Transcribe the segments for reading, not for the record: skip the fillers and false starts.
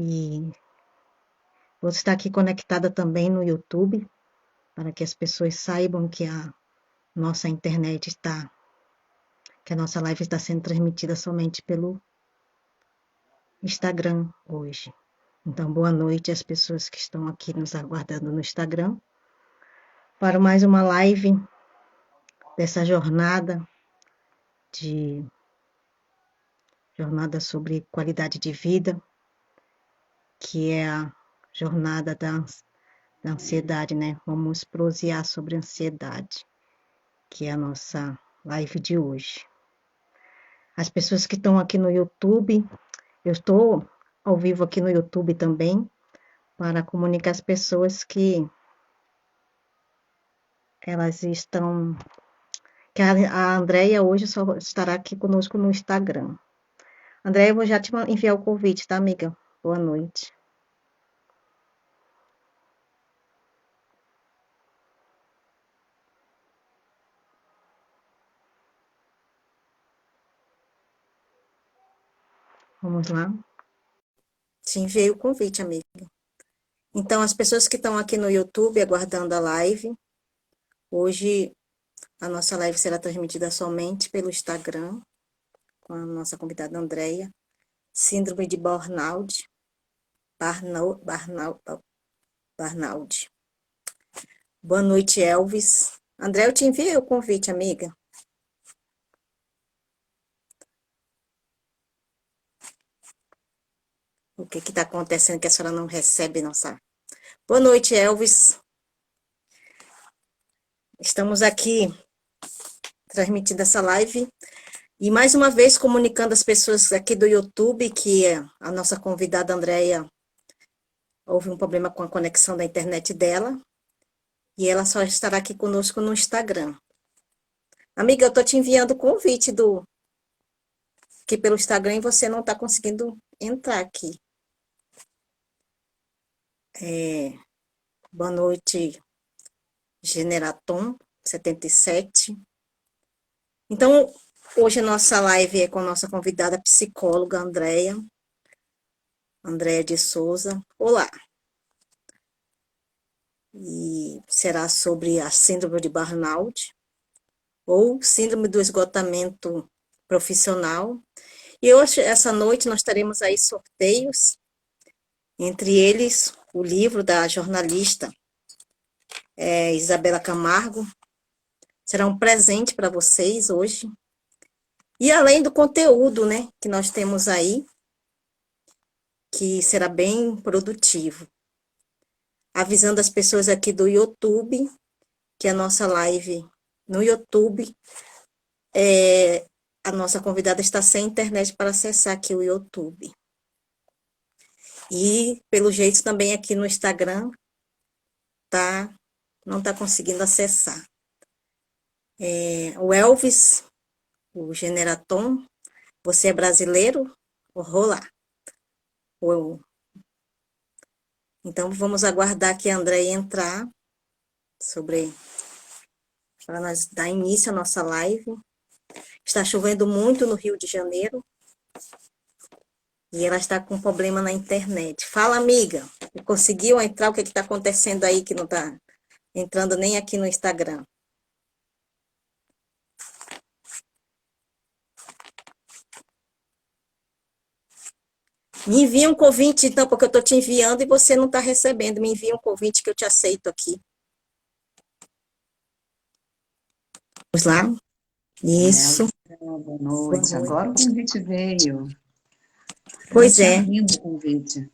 E vou estar aqui conectada também no YouTube, para que as pessoas saibam que a nossa internet está, que a nossa live está sendo transmitida somente pelo Instagram hoje. Então, boa noite às pessoas que estão aqui nos aguardando no Instagram para mais uma live dessa jornada sobre qualidade de vida, que é a jornada da ansiedade, né? Vamos prosear sobre ansiedade, que é a nossa live de hoje. As pessoas que estão aqui no YouTube, eu estou ao vivo aqui no YouTube também, para comunicar às pessoas que elas estão... que a Andréia hoje só estará aqui conosco no Instagram. Andréia, eu vou já te enviar o convite, tá, amiga? Boa noite. Vamos lá. Te enviei o convite, amiga. Então, as pessoas que estão aqui no YouTube aguardando a live, hoje a nossa live será transmitida somente pelo Instagram, com a nossa convidada Andréia. Síndrome de burnout. Burnout. Boa noite, Elvis. André, eu te enviei o convite, amiga. O que está acontecendo que a senhora não recebe nossa... Boa noite, Elvis. Estamos aqui transmitindo essa live e mais uma vez comunicando às pessoas aqui do YouTube que a nossa convidada Andréia houve um problema com a conexão da internet dela e ela só estará aqui conosco no Instagram. Amiga, eu estou te enviando o convite que pelo Instagram e você não está conseguindo entrar aqui. Boa noite, Generaton 77. Então, hoje a nossa live é com a nossa convidada psicóloga, Andréia de Souza. Olá! E será sobre a síndrome de burnout, ou síndrome do esgotamento profissional. E hoje, essa noite, nós teremos aí sorteios, entre eles o livro da jornalista Isabela Camargo. Será um presente para vocês hoje. E além do conteúdo, né, que nós temos aí, que será bem produtivo. Avisando as pessoas aqui do YouTube, que a nossa live no YouTube, a nossa convidada está sem internet para acessar aqui o YouTube. E, pelo jeito, também aqui no Instagram, não está conseguindo acessar. O Elvis, o Generaton, você é brasileiro? Olá. Então, vamos aguardar que a Andréia entrar para nós dar início à nossa live. Está chovendo muito no Rio de Janeiro e ela está com problema na internet. Fala, amiga, conseguiu entrar? O que está acontecendo aí que não está entrando nem aqui no Instagram? Me envia um convite, então, porque eu estou te enviando e você não está recebendo. Me envia um convite que eu te aceito aqui. Vamos lá. Isso. Boa noite. Agora o convite veio. Pois é. Lindo o convite.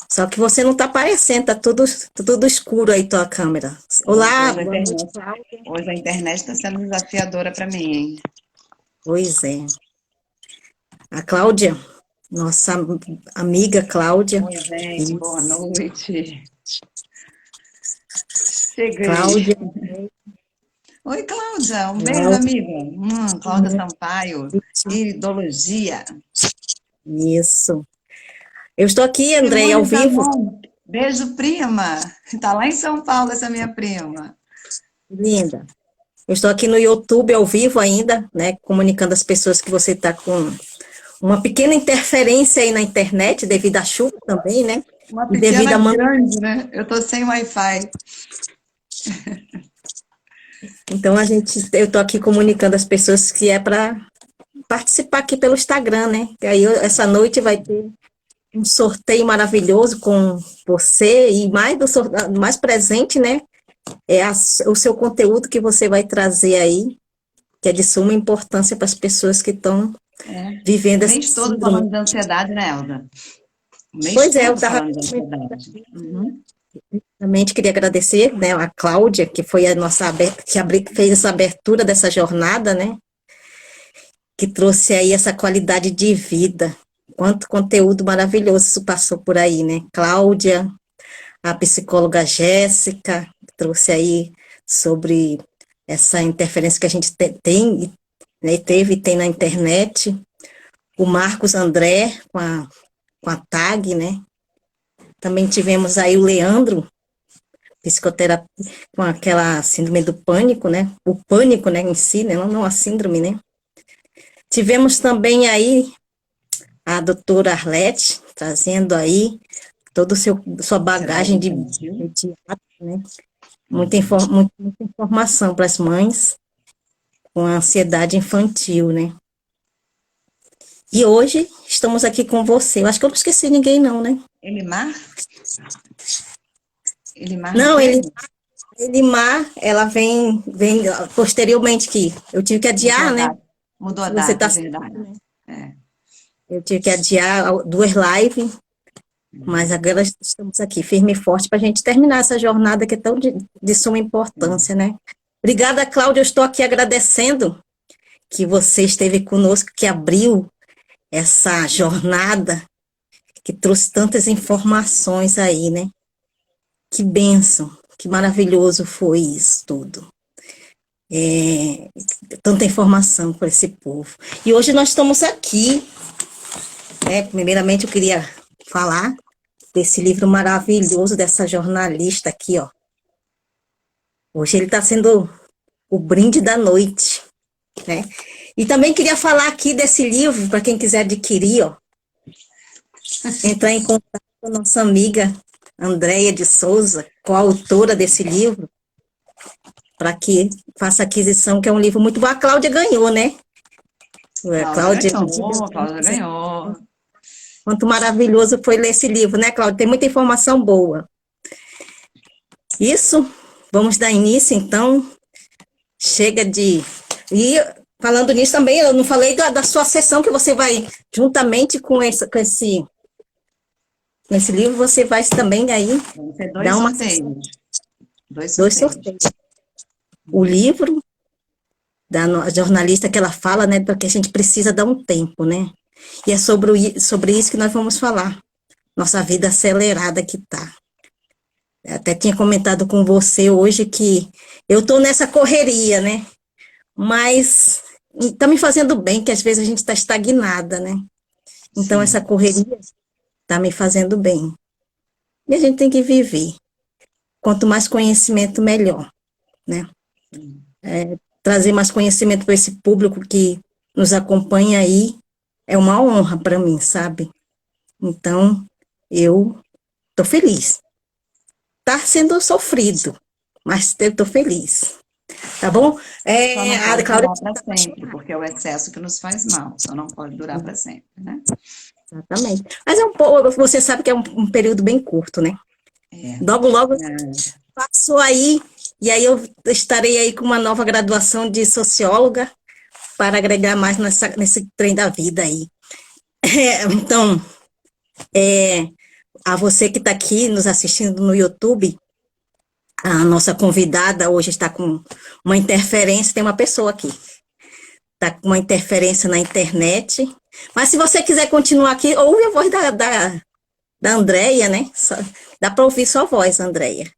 Só que você não está aparecendo, tá tudo escuro aí, tua câmera. Olá, boa noite, Cláudia. Hoje a internet está sendo desafiadora para mim, hein? Pois é. A Cláudia, nossa amiga Cláudia. Oi, gente, boa noite. Cheguei. Cláudia. Oi, Cláudia, um beijo, amiga. Cláudia Sampaio, Iridologia. Isso. Eu estou aqui, Andréia, ao vivo. Bom. Beijo, prima. Está lá em São Paulo essa minha prima. Linda. Eu estou aqui no YouTube ao vivo ainda, né, comunicando às pessoas que você está com uma pequena interferência aí na internet, devido à chuva também, né? Uma E devido pequena a grande, né? Eu tô sem Wi-Fi. Então eu estou aqui comunicando às pessoas que é para participar aqui pelo Instagram, né? E aí essa noite vai ter um sorteio maravilhoso com você e mais presente, né? O seu conteúdo que você vai trazer aí, que é de suma importância para as pessoas que estão O vivendo essa mês todo síndrome. falando de ansiedade, né, Elda? O mês Pois é, eu todo estava falando de ansiedade. Uhum. Realmente queria agradecer, né, a Cláudia, que foi a nossa fez essa abertura dessa jornada, né, que trouxe aí essa qualidade de vida. Quanto conteúdo maravilhoso isso passou por aí, né? Cláudia, a psicóloga Jéssica, que trouxe aí sobre essa interferência que a gente tem, né, teve e tem na internet. O Marcos André, com a TAG, né? Também tivemos aí o Leandro, psicoterapia, com aquela síndrome do pânico, né? O pânico, né, em si, né? Não a síndrome, né? Tivemos também aí a doutora Arlete, trazendo aí toda a sua Ansiedade bagagem de infantil. pediatra, né? Uhum. Muita informação para as mães com a ansiedade infantil, né? E hoje estamos aqui com você. Eu acho que eu não esqueci ninguém, não, né? Elimar? Elimar não Não, teve? Elimar, ela vem posteriormente que eu tive que Mudou adiar, a né? data. Mudou a Se você data, está é sabendo, verdade. né? É. Eu tive que adiar 2 lives, mas agora estamos aqui, firme e forte, para a gente terminar essa jornada que é tão de suma importância, né? Obrigada, Cláudia. Eu estou aqui agradecendo que você esteve conosco, que abriu essa jornada, que trouxe tantas informações aí, né? Que bênção, que maravilhoso foi isso tudo. Tanta informação para esse povo. E hoje nós estamos aqui, né? Primeiramente eu queria falar desse livro maravilhoso dessa jornalista aqui, ó. Hoje ele está sendo o brinde da noite, né? E também queria falar aqui desse livro, para quem quiser adquirir, ó, entrar em contato com a nossa amiga Andréia de Souza, coautora desse livro, para que faça aquisição, que é um livro muito bom. A Cláudia ganhou, né? A Cláudia Cláudia, ganhou, Cláudia ganhou. quanto maravilhoso foi ler esse livro, né, Cláudia? Tem muita informação boa. Isso, vamos dar início, então. Chega de. E falando nisso também, eu não falei da sua sessão que você vai, juntamente com esse livro, você vai também aí Vão ser dar dois uma sessão, sorteios. Dois 2 sorteios. sorteios. O livro da jornalista que ela fala, né, porque a gente precisa dar um tempo, né? E é sobre isso que nós vamos falar. Nossa vida acelerada que tá. Eu até tinha comentado com você hoje que eu tô nessa correria, né? Mas tá me fazendo bem, que às vezes a gente está estagnada, né? Então essa Sim. correria tá me fazendo bem. E a gente tem que viver. Quanto mais conhecimento, melhor, né? Trazer mais conhecimento para esse público que nos acompanha aí é uma honra para mim, sabe? Então, eu tô feliz. Tá sendo sofrido, mas eu tô feliz. Tá bom? Só não A pode Cláudia durar para tá sempre, apaixonada. porque é o excesso que nos faz mal. Só não pode durar para sempre, né? Exatamente. Mas você sabe que é um período bem curto, né? É. Logo, logo É. passou aí, e aí eu estarei aí com uma nova graduação de socióloga para agregar mais nesse trem da vida aí. Então, a você que está aqui nos assistindo no YouTube, a nossa convidada hoje está com uma interferência, tem uma pessoa aqui, está com uma interferência na internet, mas se você quiser continuar aqui, ouve a voz da Andréia, né? Dá para ouvir sua voz, Andréia.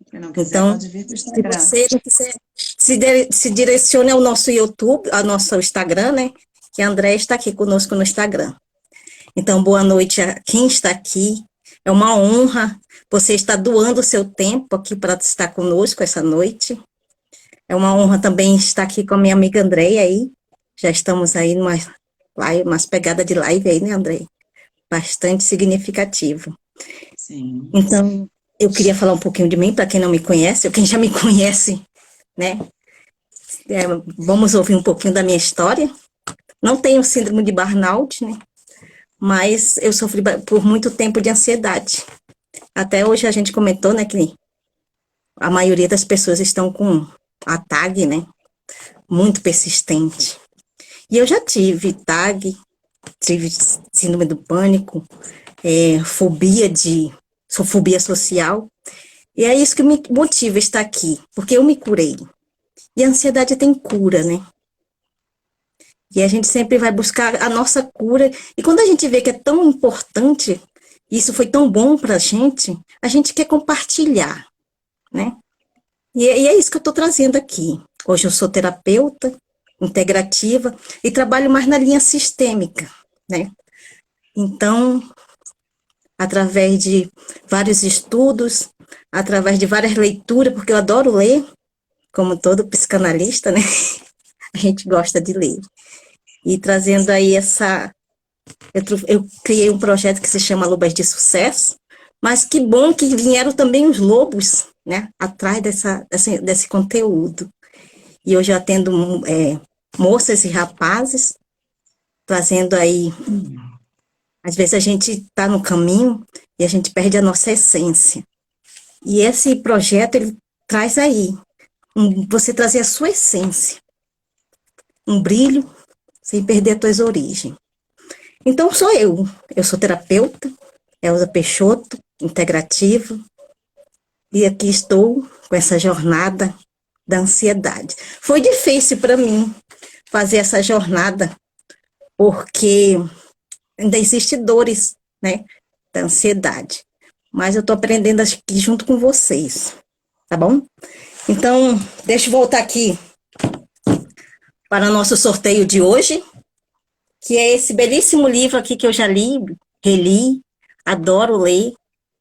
Se não quiser, Então, pode vir para o se Instagram. você não quiser, se direcione ao nosso YouTube, ao nosso Instagram, né? Que a Andréia está aqui conosco no Instagram. Então, boa noite a quem está aqui. É uma honra você estar doando o seu tempo aqui para estar conosco essa noite. É uma honra também estar aqui com a minha amiga Andréia aí. Já estamos aí umas pegadas de live aí, né, André? Bastante significativo. Sim. Então, eu queria falar um pouquinho de mim, para quem não me conhece, ou quem já me conhece, né? Vamos ouvir um pouquinho da minha história. Não tenho síndrome de burnout, né? Mas eu sofri por muito tempo de ansiedade. Até hoje a gente comentou, né, que a maioria das pessoas estão com a TAG, né? Muito persistente. E eu já tive TAG, tive síndrome do pânico, sou fobia social. E é isso que me motiva a estar aqui, porque eu me curei. E a ansiedade tem cura, né? E a gente sempre vai buscar a nossa cura. E quando a gente vê que é tão importante, isso foi tão bom para a gente quer compartilhar, né? E é isso que eu estou trazendo aqui. Hoje eu sou terapeuta integrativa e trabalho mais na linha sistêmica, né? Então, através de vários estudos, através de várias leituras, porque eu adoro ler, como todo psicanalista, né? A gente gosta de ler. E trazendo aí eu criei um projeto que se chama Lobas de Sucesso, mas que bom que vieram também os lobos, né? Atrás desse conteúdo. E hoje eu atendo moças e rapazes, trazendo aí. Às vezes a gente está no caminho e a gente perde a nossa essência. E esse projeto, ele traz aí, você trazer a sua essência, um brilho, sem perder as tuas origens. Então sou eu sou terapeuta, Elza Peixoto, integrativa, e aqui estou com essa jornada da ansiedade. Foi difícil para mim fazer essa jornada, porque ainda existem dores, né, da ansiedade. Mas eu estou aprendendo aqui junto com vocês, tá bom? Então, deixa eu voltar aqui para o nosso sorteio de hoje, que é esse belíssimo livro aqui que eu já li, reli, adoro ler,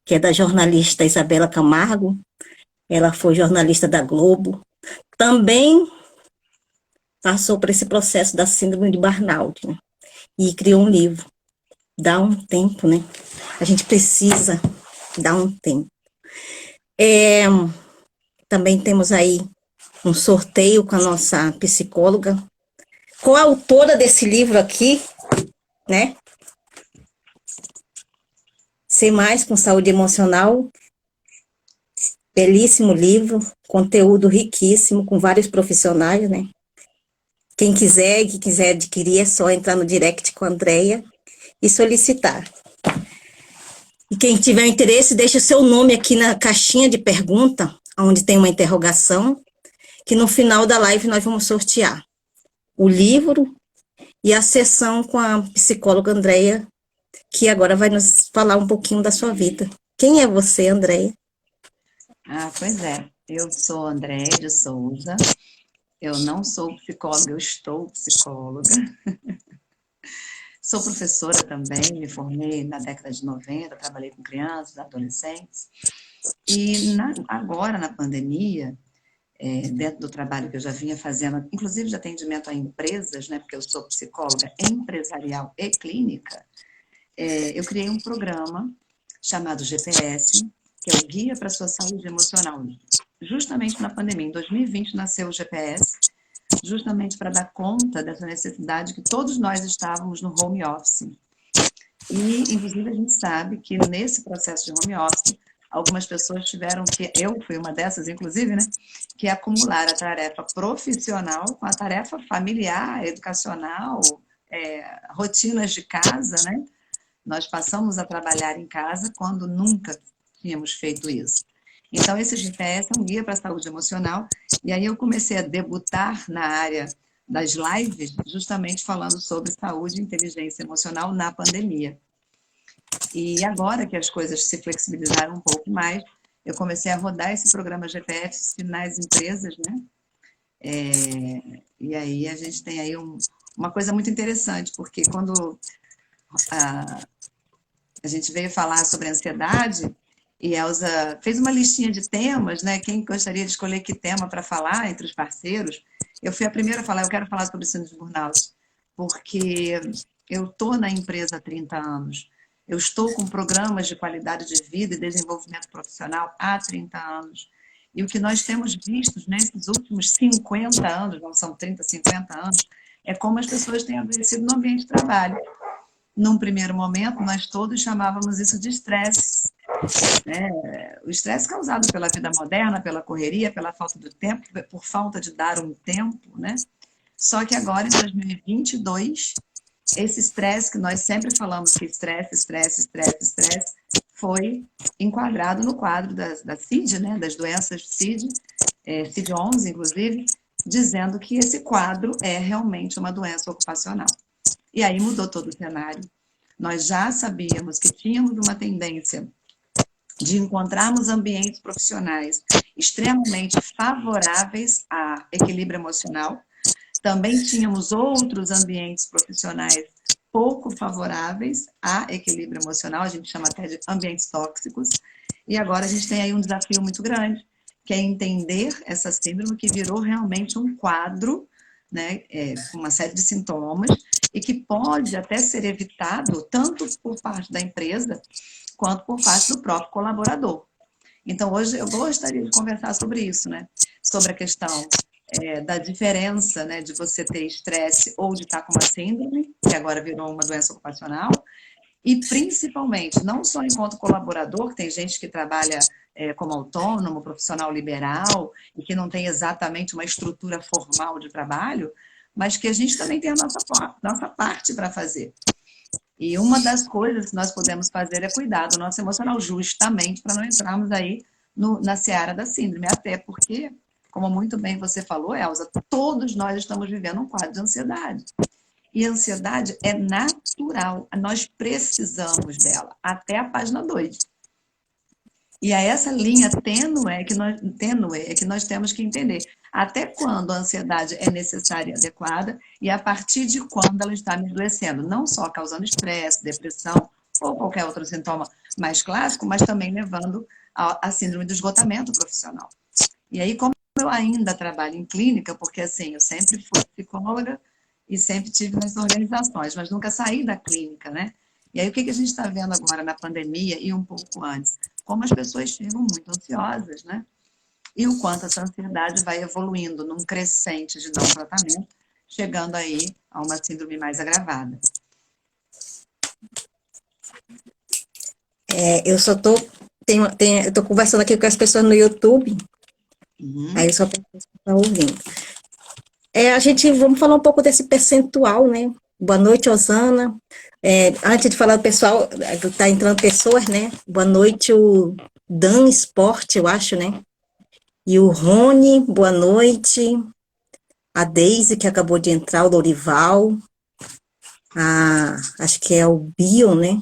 que é da jornalista Isabela Camargo. Ela foi jornalista da Globo. Também passou por esse processo da síndrome de burnout, né? E criou um livro. Dá um tempo, né? A gente precisa dar um tempo. Também temos aí um sorteio com a nossa psicóloga, coautora desse livro aqui, né? Ser Mais com Saúde Emocional. Belíssimo livro, conteúdo riquíssimo, com vários profissionais, né? Quem quiser, que quiser adquirir, é só entrar no direct com a Andrea e solicitar. E quem tiver interesse, deixa o seu nome aqui na caixinha de pergunta, onde tem uma interrogação, que no final da live nós vamos sortear o livro e a sessão com a psicóloga Andrea, que agora vai nos falar um pouquinho da sua vida. Quem é você, Andrea? Pois é. Eu sou Andréia de Souza. Eu não sou psicóloga, eu estou psicóloga. Sou professora também, me formei na década de 90, trabalhei com crianças, adolescentes. E agora, na pandemia, dentro do trabalho que eu já vinha fazendo, inclusive de atendimento a empresas, né, porque eu sou psicóloga empresarial e clínica, eu criei um programa chamado GPS, que é o Guia para a Sua Saúde Emocional. Justamente na pandemia, em 2020 nasceu o GPS, justamente para dar conta dessa necessidade que todos nós estávamos no home office. E, inclusive, a gente sabe que nesse processo de home office, algumas pessoas tiveram que, eu fui uma dessas, inclusive, né, que acumular a tarefa profissional com a tarefa familiar, educacional, rotinas de casa, né? Nós passamos a trabalhar em casa quando nunca tínhamos feito isso. Então, esse GPS é um guia para a saúde emocional. E aí eu comecei a debutar na área das lives, justamente falando sobre saúde e inteligência emocional na pandemia. E agora que as coisas se flexibilizaram um pouco mais, eu comecei a rodar esse programa GPS nas empresas, né? E aí a gente tem aí uma coisa muito interessante, porque quando a gente veio falar sobre ansiedade, e a Elza fez uma listinha de temas, né? Quem gostaria de escolher que tema para falar entre os parceiros? Eu fui a primeira a falar, eu quero falar sobre síndrome de burnout. porque eu estou na empresa há 30 anos, eu estou com programas de qualidade de vida e desenvolvimento profissional há 30 anos. E o que nós temos visto nesses últimos 50 anos, não são 30, 50 anos, é como as pessoas têm adoecido no ambiente de trabalho. Num primeiro momento, nós todos chamávamos isso de estresse, né? O estresse causado pela vida moderna, pela correria, pela falta de tempo, por falta de dar um tempo, né? Só que agora, em 2022, esse estresse que nós sempre falamos que estresse, foi enquadrado no quadro da CID, né? Das doenças CID, CID-11, inclusive, dizendo que esse quadro é realmente uma doença ocupacional. E aí mudou todo o cenário. Nós já sabíamos que tínhamos uma tendência de encontrarmos ambientes profissionais extremamente favoráveis a equilíbrio emocional. Também tínhamos outros ambientes profissionais pouco favoráveis a equilíbrio emocional, a gente chama até de ambientes tóxicos. E agora a gente tem aí um desafio muito grande, que é entender essa síndrome que virou realmente um quadro, né, com uma série de sintomas, e que pode até ser evitado tanto por parte da empresa quanto por parte do próprio colaborador. Então, hoje eu gostaria de conversar sobre isso, né? Sobre a questão da diferença, né, de você ter estresse ou de estar com uma síndrome, que agora virou uma doença ocupacional, e principalmente, não só enquanto colaborador, que tem gente que trabalha como autônomo, profissional liberal, e que não tem exatamente uma estrutura formal de trabalho, mas que a gente também tem a nossa parte para fazer. E uma das coisas que nós podemos fazer é cuidar do nosso emocional, justamente para não entrarmos aí na seara da síndrome. Até porque, como muito bem você falou, Elza, todos nós estamos vivendo um quadro de ansiedade. E a ansiedade é natural, nós precisamos dela, até a página 2. E é essa linha tênue que nós temos que entender. Até quando a ansiedade é necessária e adequada e a partir de quando ela está me adoecendo. Não só causando estresse, depressão ou qualquer outro sintoma mais clássico, mas também levando à síndrome do esgotamento profissional. E aí, como eu ainda trabalho em clínica, porque assim, eu sempre fui psicóloga e sempre tive nas organizações, mas nunca saí da clínica, né? E aí, o que a gente está vendo agora na pandemia e um pouco antes? Como as pessoas chegam muito ansiosas, né? E o quanto essa ansiedade vai evoluindo num crescente de não tratamento, chegando aí a uma síndrome mais agravada. Eu só tô, eu tô conversando aqui com as pessoas no YouTube, aí eu só estou ouvindo. Vamos falar um pouco desse percentual, né? Boa noite, Osana. Antes de falar do pessoal, tá entrando pessoas, né? Boa noite, o Dan Sport, eu acho, né? E o Rony, boa noite. A Deise, que acabou de entrar, o Lorival. Acho que é o Bion, né?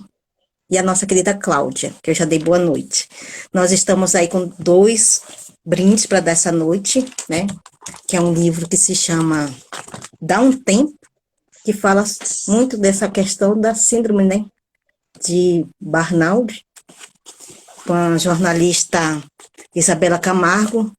E a nossa querida Cláudia, que eu já dei boa noite. Nós estamos aí com 2 brindes para dar essa noite, né? Que é um livro que se chama Dá um Tempo, que fala muito dessa questão da síndrome, né? De burnout, com a jornalista Isabela Camargo.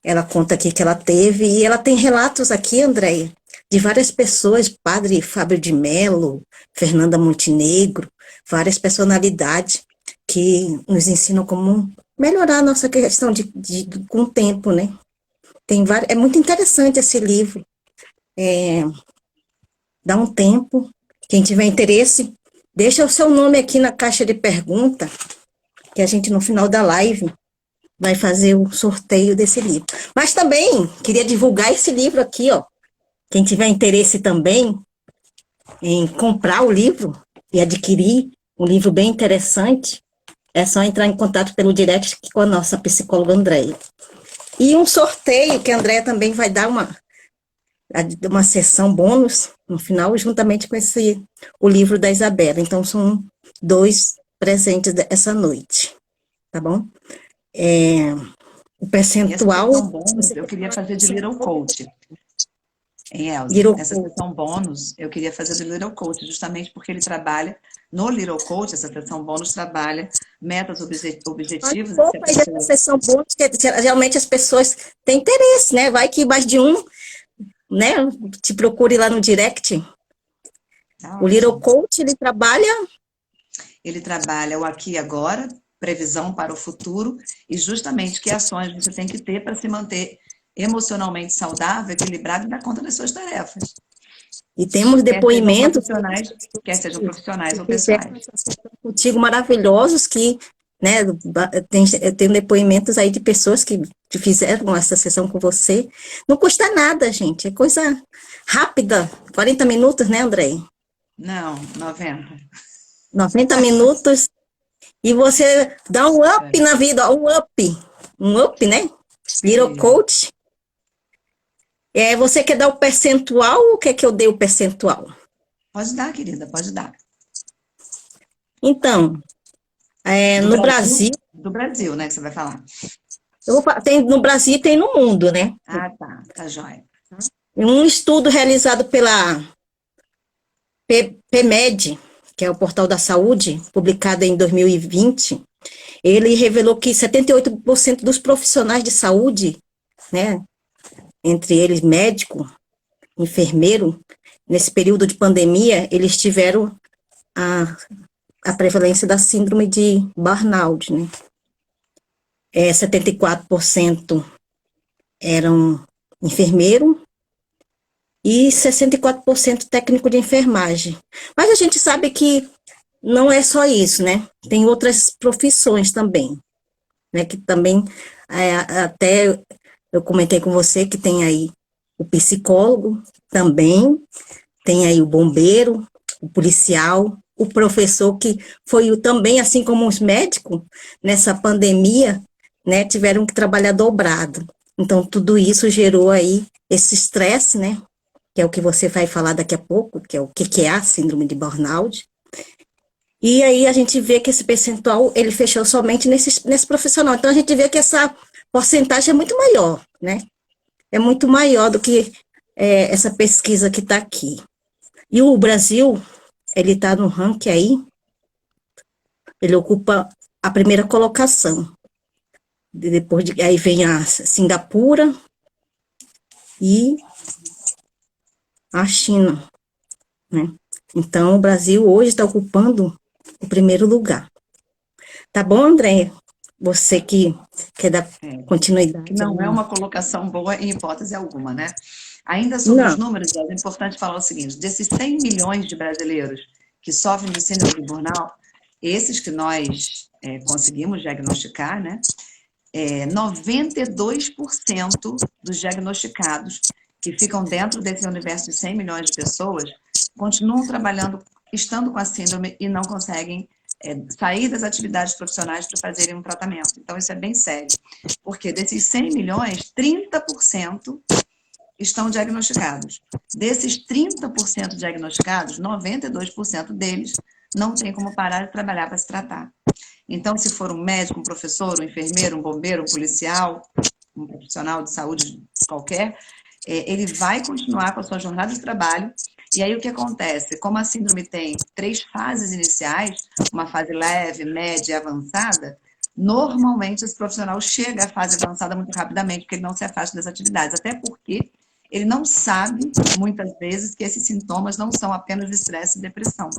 Ela conta aqui que ela teve, e ela tem relatos aqui, Andréia, de várias pessoas, Padre Fábio de Mello, Fernanda Montenegro, várias personalidades que nos ensinam como melhorar a nossa questão com o tempo, né? É muito interessante esse livro. Dá um tempo. Quem tiver interesse, deixa o seu nome aqui na caixa de pergunta, que a gente, no final da live, vai fazer o sorteio desse livro. Mas também queria divulgar esse livro aqui, ó. Quem tiver interesse também em comprar o livro e adquirir um livro bem interessante, é só entrar em contato pelo direct com a nossa psicóloga Andréia. E um sorteio que a Andréia também vai dar uma sessão bônus no final, juntamente com o livro da Isabela. Então, são 2 presentes dessa noite, tá bom? O percentual... Essa sessão bônus, eu queria fazer de Little Coach. Elza, essa sessão bônus, eu queria fazer do Little Coach, justamente porque ele trabalha, no Little Coach, essa sessão bônus trabalha metas objetivos. Essa sessão bônus, que geralmente as pessoas têm interesse, né? Vai que mais de um, né, te procure lá no direct Tá O Little ótimo. Coach, ele trabalha. Ele trabalha o aqui e agora, previsão para o futuro e justamente que ações você tem que ter para se manter emocionalmente saudável, equilibrado e dar conta das suas tarefas. E temos Quer sejam depoimentos profissionais, quer sejam profissionais que ou fizeram pessoais. essa sessão contigo maravilhosos que, né, tem depoimentos aí de pessoas que fizeram essa sessão com você. Não custa nada, gente, é coisa rápida, 40 minutos, né, André? Não, 90. 90 minutos e você dá um up na vida, um up, né? Little Isso. coach. Você quer dar o percentual ou quer que eu dê o percentual? Pode dar, querida, pode dar. Então, no Brasil, Do Brasil, né, que você vai falar. tem no Brasil e tem no mundo, né? Ah, tá jóia. Um estudo realizado pela PMED, que é o Portal da Saúde, publicado em 2020, ele revelou que 78% dos profissionais de saúde, né, entre eles médico, enfermeiro, nesse período de pandemia, eles tiveram a prevalência da síndrome de burnout, né? 74% eram enfermeiro e 64% técnico de enfermagem. Mas a gente sabe que não é só isso, né? Tem outras profissões também, né? Que também, até eu comentei com você que tem aí o psicólogo também, tem aí o bombeiro, o policial, o professor, que foi também, assim como os médicos, nessa pandemia, né, tiveram que trabalhar dobrado. Então, tudo isso gerou aí esse estresse, né, que é o que você vai falar daqui a pouco, que é o que é a síndrome de burnout. E aí a gente vê que esse percentual, ele fechou somente nesse profissional. Então, a gente vê que essa porcentagem é muito maior, né? É muito maior do que essa pesquisa que está aqui. E o Brasil, ele está no ranking aí, ele ocupa a primeira colocação. Aí vem a Singapura e a China, né? Então, o Brasil hoje está ocupando o primeiro lugar. Tá bom, André? Você que quer dar Que continuidade não é aí. uma colocação boa em hipótese alguma, né? Ainda sobre os Não, números, é importante falar o seguinte: desses 100 milhões de brasileiros que sofrem de síndrome de burnout, esses que nós conseguimos diagnosticar, né? 92% dos diagnosticados que ficam dentro desse universo de 100 milhões de pessoas continuam trabalhando, estando com a síndrome e não conseguem sair das atividades profissionais para fazerem um tratamento. Então, isso é bem sério. Porque desses 100 milhões, 30% estão diagnosticados. Desses 30% diagnosticados, 92% deles não tem como parar de trabalhar para se tratar. Então, se for um médico, um professor, um enfermeiro, um bombeiro, um policial, um profissional de saúde qualquer, ele vai continuar com a sua jornada de trabalho. E aí o que acontece? Como a síndrome tem 3 fases iniciais, uma fase leve, média e avançada, normalmente esse profissional chega à fase avançada muito rapidamente, porque ele não se afasta das atividades. Até porque ele não sabe, muitas vezes, que esses sintomas não são apenas estresse e depressão.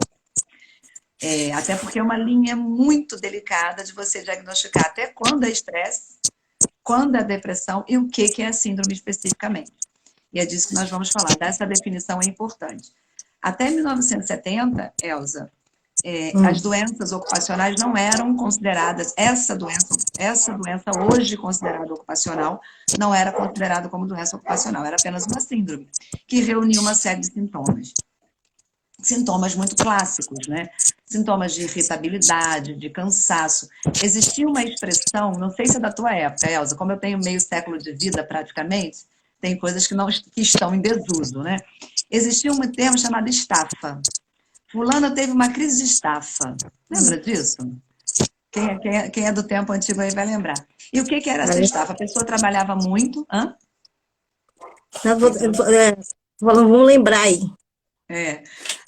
Até porque é uma linha muito delicada de você diagnosticar até quando é estresse, quando é depressão e o que é a síndrome especificamente. E é disso que nós vamos falar, dessa definição é importante. Até 1970, Elza, as doenças ocupacionais não eram consideradas, essa doença hoje considerada ocupacional, não era considerada como doença ocupacional, era apenas uma síndrome, que reunia uma série de sintomas. Sintomas muito clássicos, né? Sintomas de irritabilidade, de cansaço. Existia uma expressão, não sei se é da tua época, Elza, como eu tenho meio século de vida praticamente, tem coisas que estão em desuso, né? Existia um termo chamado estafa. Fulana teve uma crise de estafa. Lembra disso? Quem é do tempo antigo aí vai lembrar. E o que era essa estafa? A pessoa trabalhava muito. Hã? Vamos lembrar aí.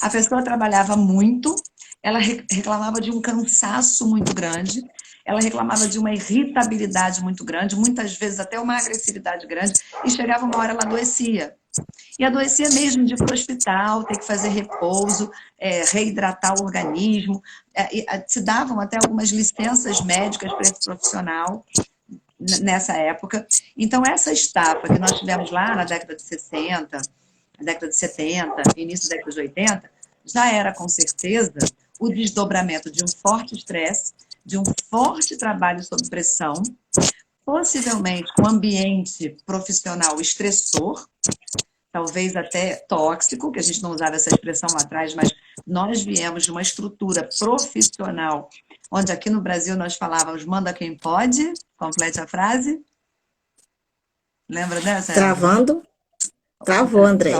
A pessoa trabalhava muito, ela reclamava de um cansaço muito grande, ela reclamava de uma irritabilidade muito grande, muitas vezes até uma agressividade grande, e chegava uma hora ela adoecia. E adoecia mesmo de ir para o hospital, ter que fazer repouso, reidratar o organismo. Se davam até algumas licenças médicas para esse profissional nessa época. Então, essa estafa que nós tivemos lá na década de 60, na década de 70, início da década de 80, já era, com certeza, o desdobramento de um forte estresse, de um forte trabalho sob pressão, possivelmente com ambiente profissional estressor, talvez até tóxico, que a gente não usava essa expressão lá atrás, mas nós viemos de uma estrutura profissional, onde aqui no Brasil nós falávamos, manda quem pode, complete a frase. Lembra dessa? Travando. Travou, André.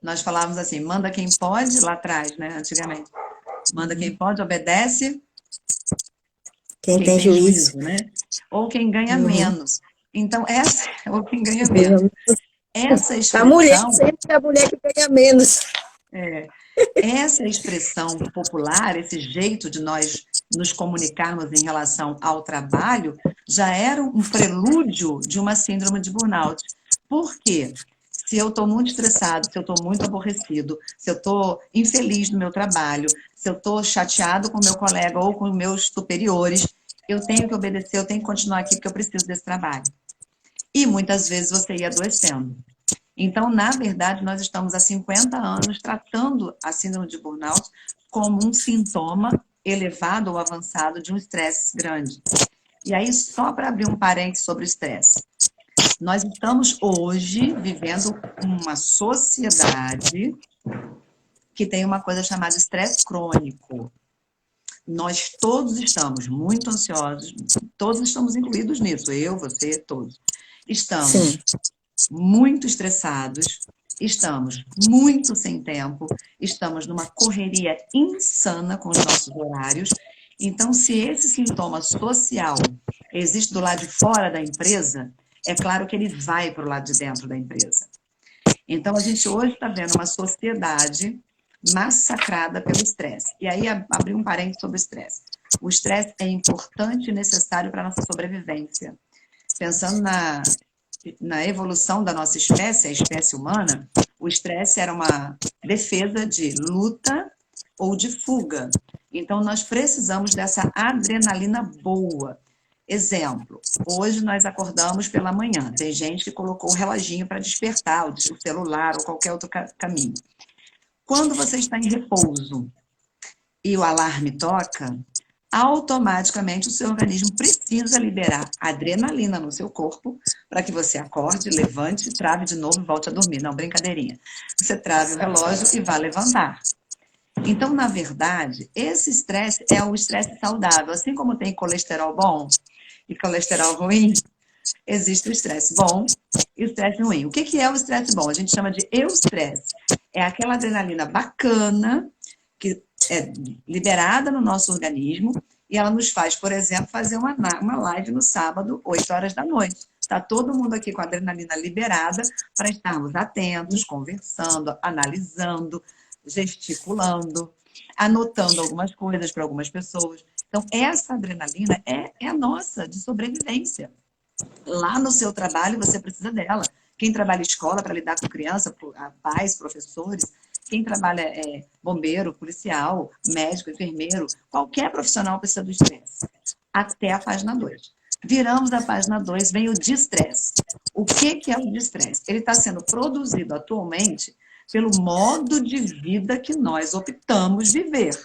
Nós falávamos assim, manda quem pode, lá atrás, né, antigamente. Manda quem pode, obedece. Quem tem juízo, né? Ou quem ganha menos. Então, ou quem ganha menos. Essa expressão... A mulher sempre é a mulher que ganha menos. Essa expressão popular, esse jeito de nós nos comunicarmos em relação ao trabalho, já era um prelúdio de uma síndrome de burnout. Por quê? Se eu estou muito estressado, se eu estou muito aborrecido, se eu estou infeliz no meu trabalho, se eu estou chateado com o meu colega ou com os meus superiores, eu tenho que obedecer, eu tenho que continuar aqui porque eu preciso desse trabalho. E muitas vezes você ia adoecendo. Então, na verdade, nós estamos há 50 anos tratando a síndrome de burnout como um sintoma elevado ou avançado de um estresse grande. E aí, só para abrir um parênteses sobre o estresse. Nós estamos hoje vivendo uma sociedade que tem uma coisa chamada estresse crônico. Nós todos estamos muito ansiosos, todos estamos incluídos nisso, eu, você, todos. Estamos muito estressados, estamos muito sem tempo, estamos numa correria insana com os nossos horários. Então, se esse sintoma social existe do lado de fora da empresa, é claro que ele vai para o lado de dentro da empresa. Então, a gente hoje está vendo uma sociedade massacrada pelo estresse. E aí, abrir um parênteses sobre o estresse. O estresse é importante e necessário para a nossa sobrevivência. Pensando na evolução da nossa espécie, a espécie humana, o estresse era uma defesa de luta ou de fuga. Então, nós precisamos dessa adrenalina boa. Exemplo, hoje nós acordamos pela manhã. Tem gente que colocou o reloginho para despertar, o celular ou qualquer outro caminho. Quando você está em repouso e o alarme toca, automaticamente o seu organismo precisa liberar adrenalina no seu corpo para que você acorde, levante, trave de novo e volte a dormir. Não, brincadeirinha. Você trave o relógio e vá levantar. Então, na verdade, esse estresse é um estresse saudável. Assim como tem colesterol bom e colesterol ruim, existe o estresse bom e o estresse ruim. O que é o estresse bom? A gente chama de eustresse. É aquela adrenalina bacana que é liberada no nosso organismo e ela nos faz, por exemplo, fazer uma live no sábado, 8 horas da noite. Está todo mundo aqui com a adrenalina liberada para estarmos atentos, conversando, analisando, gesticulando, anotando algumas coisas para algumas pessoas. Então, essa adrenalina é a nossa, de sobrevivência. Lá no seu trabalho, você precisa dela. Quem trabalha em escola para lidar com criança, pais, professores, quem trabalha bombeiro, policial, médico, enfermeiro, qualquer profissional precisa do estresse. Até a página 2. Viramos a página 2, vem o distresse. O que é o distresse? Ele está sendo produzido atualmente pelo modo de vida que nós optamos viver.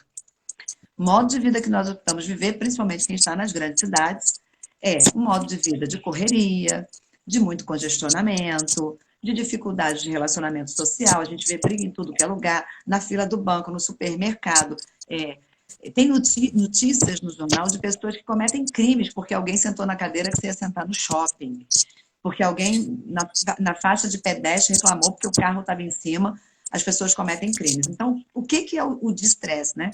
Modo de vida que nós optamos viver, principalmente quem está nas grandes cidades, é um modo de vida de correria, de muito congestionamento, de dificuldade de relacionamento social. A gente vê briga em tudo que é lugar, na fila do banco, no supermercado. Tem notícias no jornal de pessoas que cometem crimes porque alguém sentou na cadeira que você ia sentar no shopping. Porque alguém na faixa de pedestre reclamou porque o carro estava em cima. As pessoas cometem crimes. Então, o que é o distresse, né?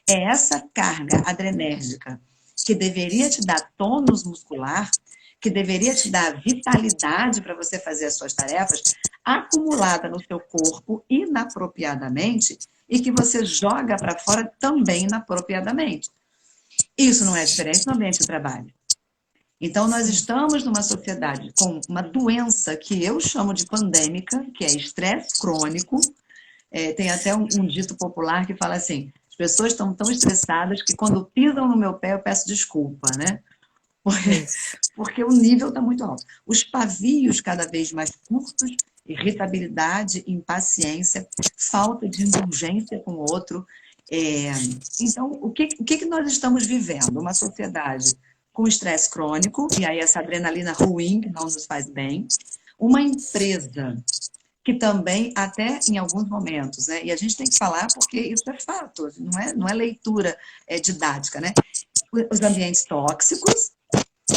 É essa carga adrenérgica que deveria te dar tônus muscular, que deveria te dar vitalidade para você fazer as suas tarefas, acumulada no seu corpo inapropriadamente e que você joga para fora também inapropriadamente. Isso não é diferente no ambiente de trabalho. Então, nós estamos numa sociedade com uma doença que eu chamo de pandêmica, que é estresse crônico. Tem até um dito popular que fala assim: as pessoas estão tão estressadas que quando pisam no meu pé eu peço desculpa, né? Isso. Porque o nível está muito alto. Os pavios cada vez mais curtos, irritabilidade, impaciência, falta de indulgência com o outro. Então, o que nós estamos vivendo? Uma sociedade com estresse crônico, e aí essa adrenalina ruim, que não nos faz bem. Uma empresa que também, até em alguns momentos, né? E a gente tem que falar porque isso é fato, não é leitura didática, né? Os ambientes tóxicos,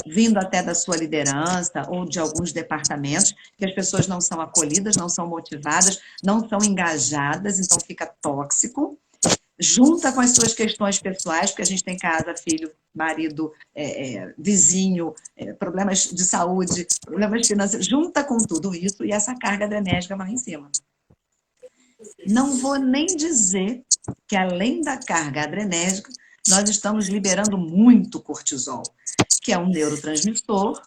vindo até da sua liderança ou de alguns departamentos, que as pessoas não são acolhidas, não são motivadas, não são engajadas, então fica tóxico. Junta com as suas questões pessoais, porque a gente tem casa, filho, marido, vizinho, problemas de saúde, problemas financeiros, junta com tudo isso e essa carga adrenérgica vai em cima. Não vou nem dizer que além da carga adrenérgica, nós estamos liberando muito cortisol, que é um neurotransmissor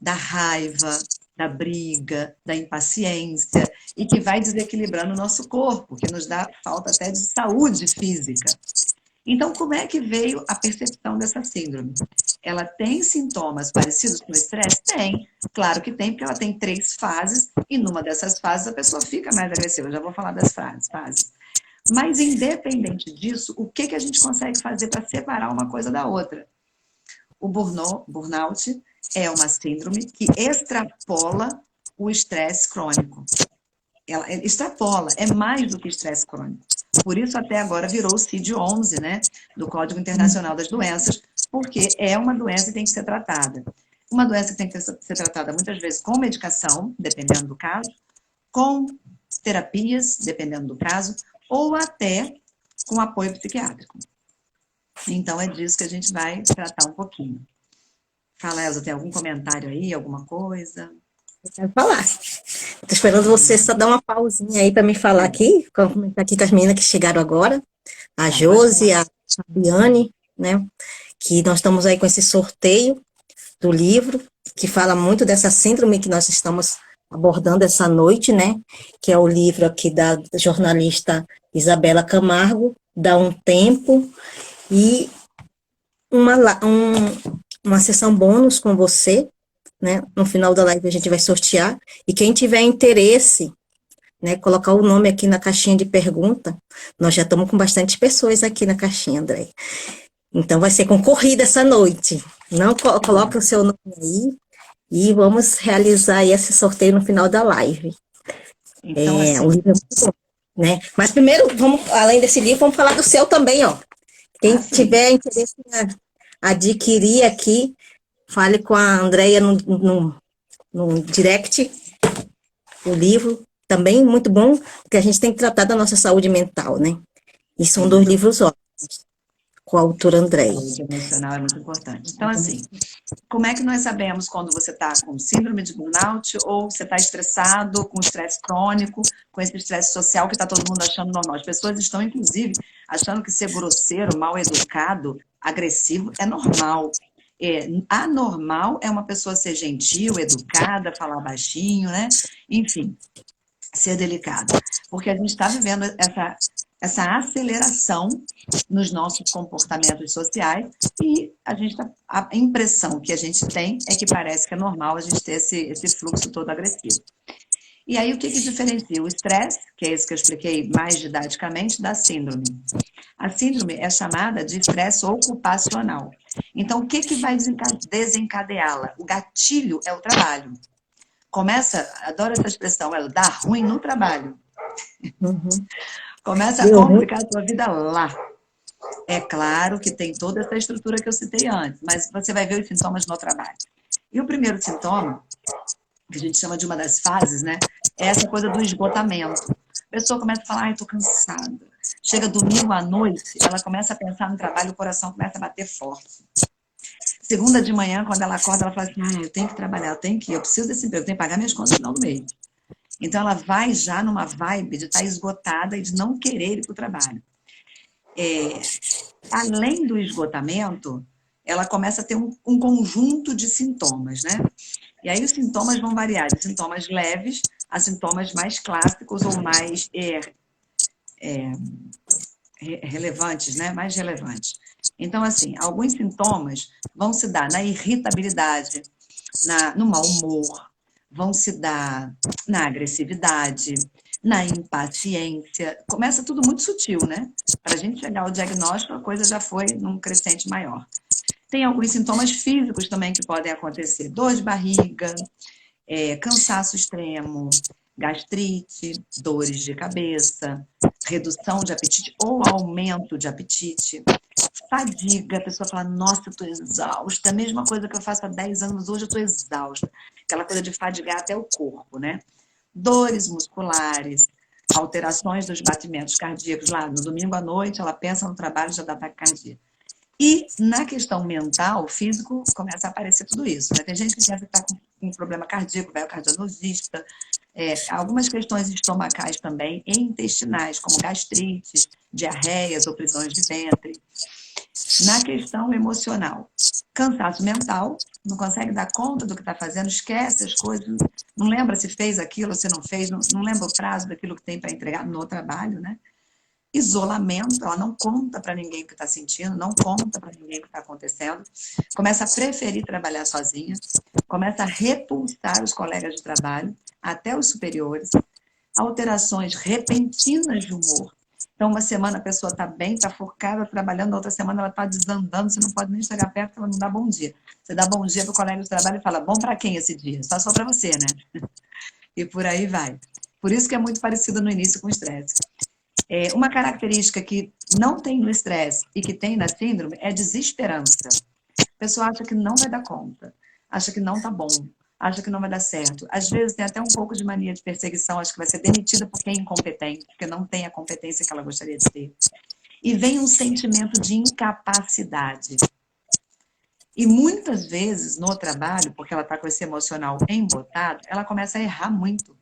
da raiva, da briga, da impaciência, e que vai desequilibrando o nosso corpo, que nos dá falta até de saúde física. Então, como é que veio a percepção dessa síndrome? Ela tem sintomas parecidos com o estresse? Tem. Claro que tem, porque ela tem 3 fases, e numa dessas fases a pessoa fica mais agressiva. Eu já vou falar das fases. Mas, independente disso, o que a gente consegue fazer para separar uma coisa da outra? O burnout é uma síndrome que extrapola o estresse crônico. Ela extrapola, é mais do que estresse crônico. Por isso, até agora, virou o CID-11, né, do Código Internacional das Doenças, porque é uma doença que tem que ser tratada. Uma doença que tem que ser tratada muitas vezes com medicação, dependendo do caso, com terapias, dependendo do caso, ou até com apoio psiquiátrico. Então, é disso que a gente vai tratar um pouquinho. Fala, Elza, tem algum comentário aí, alguma coisa? Eu quero falar. Estou esperando você só dar uma pausinha aí para me falar aqui, comentar aqui com as meninas que chegaram agora, a Josi, a Fabiane, né? Que nós estamos aí com esse sorteio do livro, que fala muito dessa síndrome que nós estamos abordando essa noite, né? Que é o livro aqui da jornalista Isabela Camargo, Dá um Tempo, e uma sessão bônus com você, né? No final da live a gente vai sortear, e quem tiver interesse, né, colocar o nome aqui na caixinha de pergunta, nós já estamos com bastante pessoas aqui na caixinha, André. Então vai ser concorrida essa noite. Não coloque o seu nome aí e vamos realizar aí esse sorteio no final da live. Então, assim, o livro é muito bom, né? Mas primeiro, além desse livro, vamos falar do seu também, ó. Quem tiver interesse em adquirir aqui, fale com a Andreia no direct, o livro, também muito bom, porque a gente tem que tratar da nossa saúde mental, né? E são 2 livros ótimos, com a autora Andreia. Saúde emocional é muito importante. Então, assim, como é que nós sabemos quando você está com síndrome de burnout ou você está estressado, com estresse crônico, com esse estresse social que está todo mundo achando normal? As pessoas estão, inclusive, achando que ser grosseiro, mal educado, agressivo é normal. Anormal é uma pessoa ser gentil, educada, falar baixinho, né? Enfim, ser delicado. Porque a gente está vivendo essa aceleração nos nossos comportamentos sociais e a impressão que a gente tem é que parece que é normal a gente ter esse fluxo todo agressivo. E aí o que diferencia o estresse, que é isso que eu expliquei mais didaticamente, da síndrome? A síndrome é chamada de estresse ocupacional. Então, o que vai desencadeá-la? O gatilho é o trabalho. Adoro essa expressão, ela dá ruim no trabalho. Começa a complicar a sua vida lá. É claro que tem toda essa estrutura que eu citei antes, mas você vai ver os sintomas no trabalho. E o primeiro sintoma, que a gente chama de uma das fases, né? É essa coisa do esgotamento. A pessoa começa a falar, ai, tô cansada. Chega domingo à noite, ela começa a pensar no trabalho, o coração começa a bater forte. Segunda de manhã, quando ela acorda, ela fala assim, eu tenho que trabalhar, eu preciso desse emprego, eu tenho que pagar minhas contas no final do mês. Então, ela vai já numa vibe de estar esgotada e de não querer ir para o trabalho. Além do esgotamento, ela começa a ter um conjunto de sintomas, né? E aí os sintomas vão variar de sintomas leves a sintomas mais clássicos ou mais relevantes, né? Mais relevantes. Então, assim, alguns sintomas vão se dar na irritabilidade, no mau humor, vão se dar na agressividade, na impaciência. Começa tudo muito sutil, né? Para a gente chegar ao diagnóstico, a coisa já foi num crescente maior. Tem alguns sintomas físicos também que podem acontecer: dor de barriga, cansaço extremo, gastrite, dores de cabeça, redução de apetite ou aumento de apetite, fadiga, a pessoa fala, nossa, eu estou exausta, a mesma coisa que eu faço há 10 anos, hoje eu estou exausta. Aquela coisa de fadigar até o corpo, né? Dores musculares, alterações dos batimentos cardíacos. Lá no domingo à noite, ela pensa no trabalho e já dá ataque cardíaco. E na questão mental, físico, começa a aparecer tudo isso, né? Tem gente que deve estar com um problema cardíaco, vai ao cardiologista, algumas questões estomacais também, e intestinais, como gastrites, diarreias ou prisões de ventre. Na questão emocional, cansaço mental, não consegue dar conta do que está fazendo, esquece as coisas, não lembra se fez aquilo, se não fez, não lembra o prazo daquilo que tem para entregar no trabalho, né? Isolamento, ela não conta para ninguém o que está sentindo, não conta para ninguém o que está acontecendo, começa a preferir trabalhar sozinha, começa a repulsar os colegas de trabalho, até os superiores, alterações repentinas de humor. Então, uma semana a pessoa está bem, está focada, trabalhando, na outra semana ela está desandando, você não pode nem chegar perto, ela não dá bom dia. Você dá bom dia para o colega de trabalho e fala, bom para quem esse dia? Só para você, né? E por aí vai. Por isso que é muito parecido no início com o estresse. Uma característica que não tem no estresse e que tem na síndrome é desesperança. A pessoa acha que não vai dar conta, acha que não tá bom, acha que não vai dar certo. Às vezes tem até um pouco de mania de perseguição, acha que vai ser demitida porque é incompetente, porque não tem a competência que ela gostaria de ter. E vem um sentimento de incapacidade. E muitas vezes no trabalho, porque ela está com esse emocional embotado, ela começa a errar muito.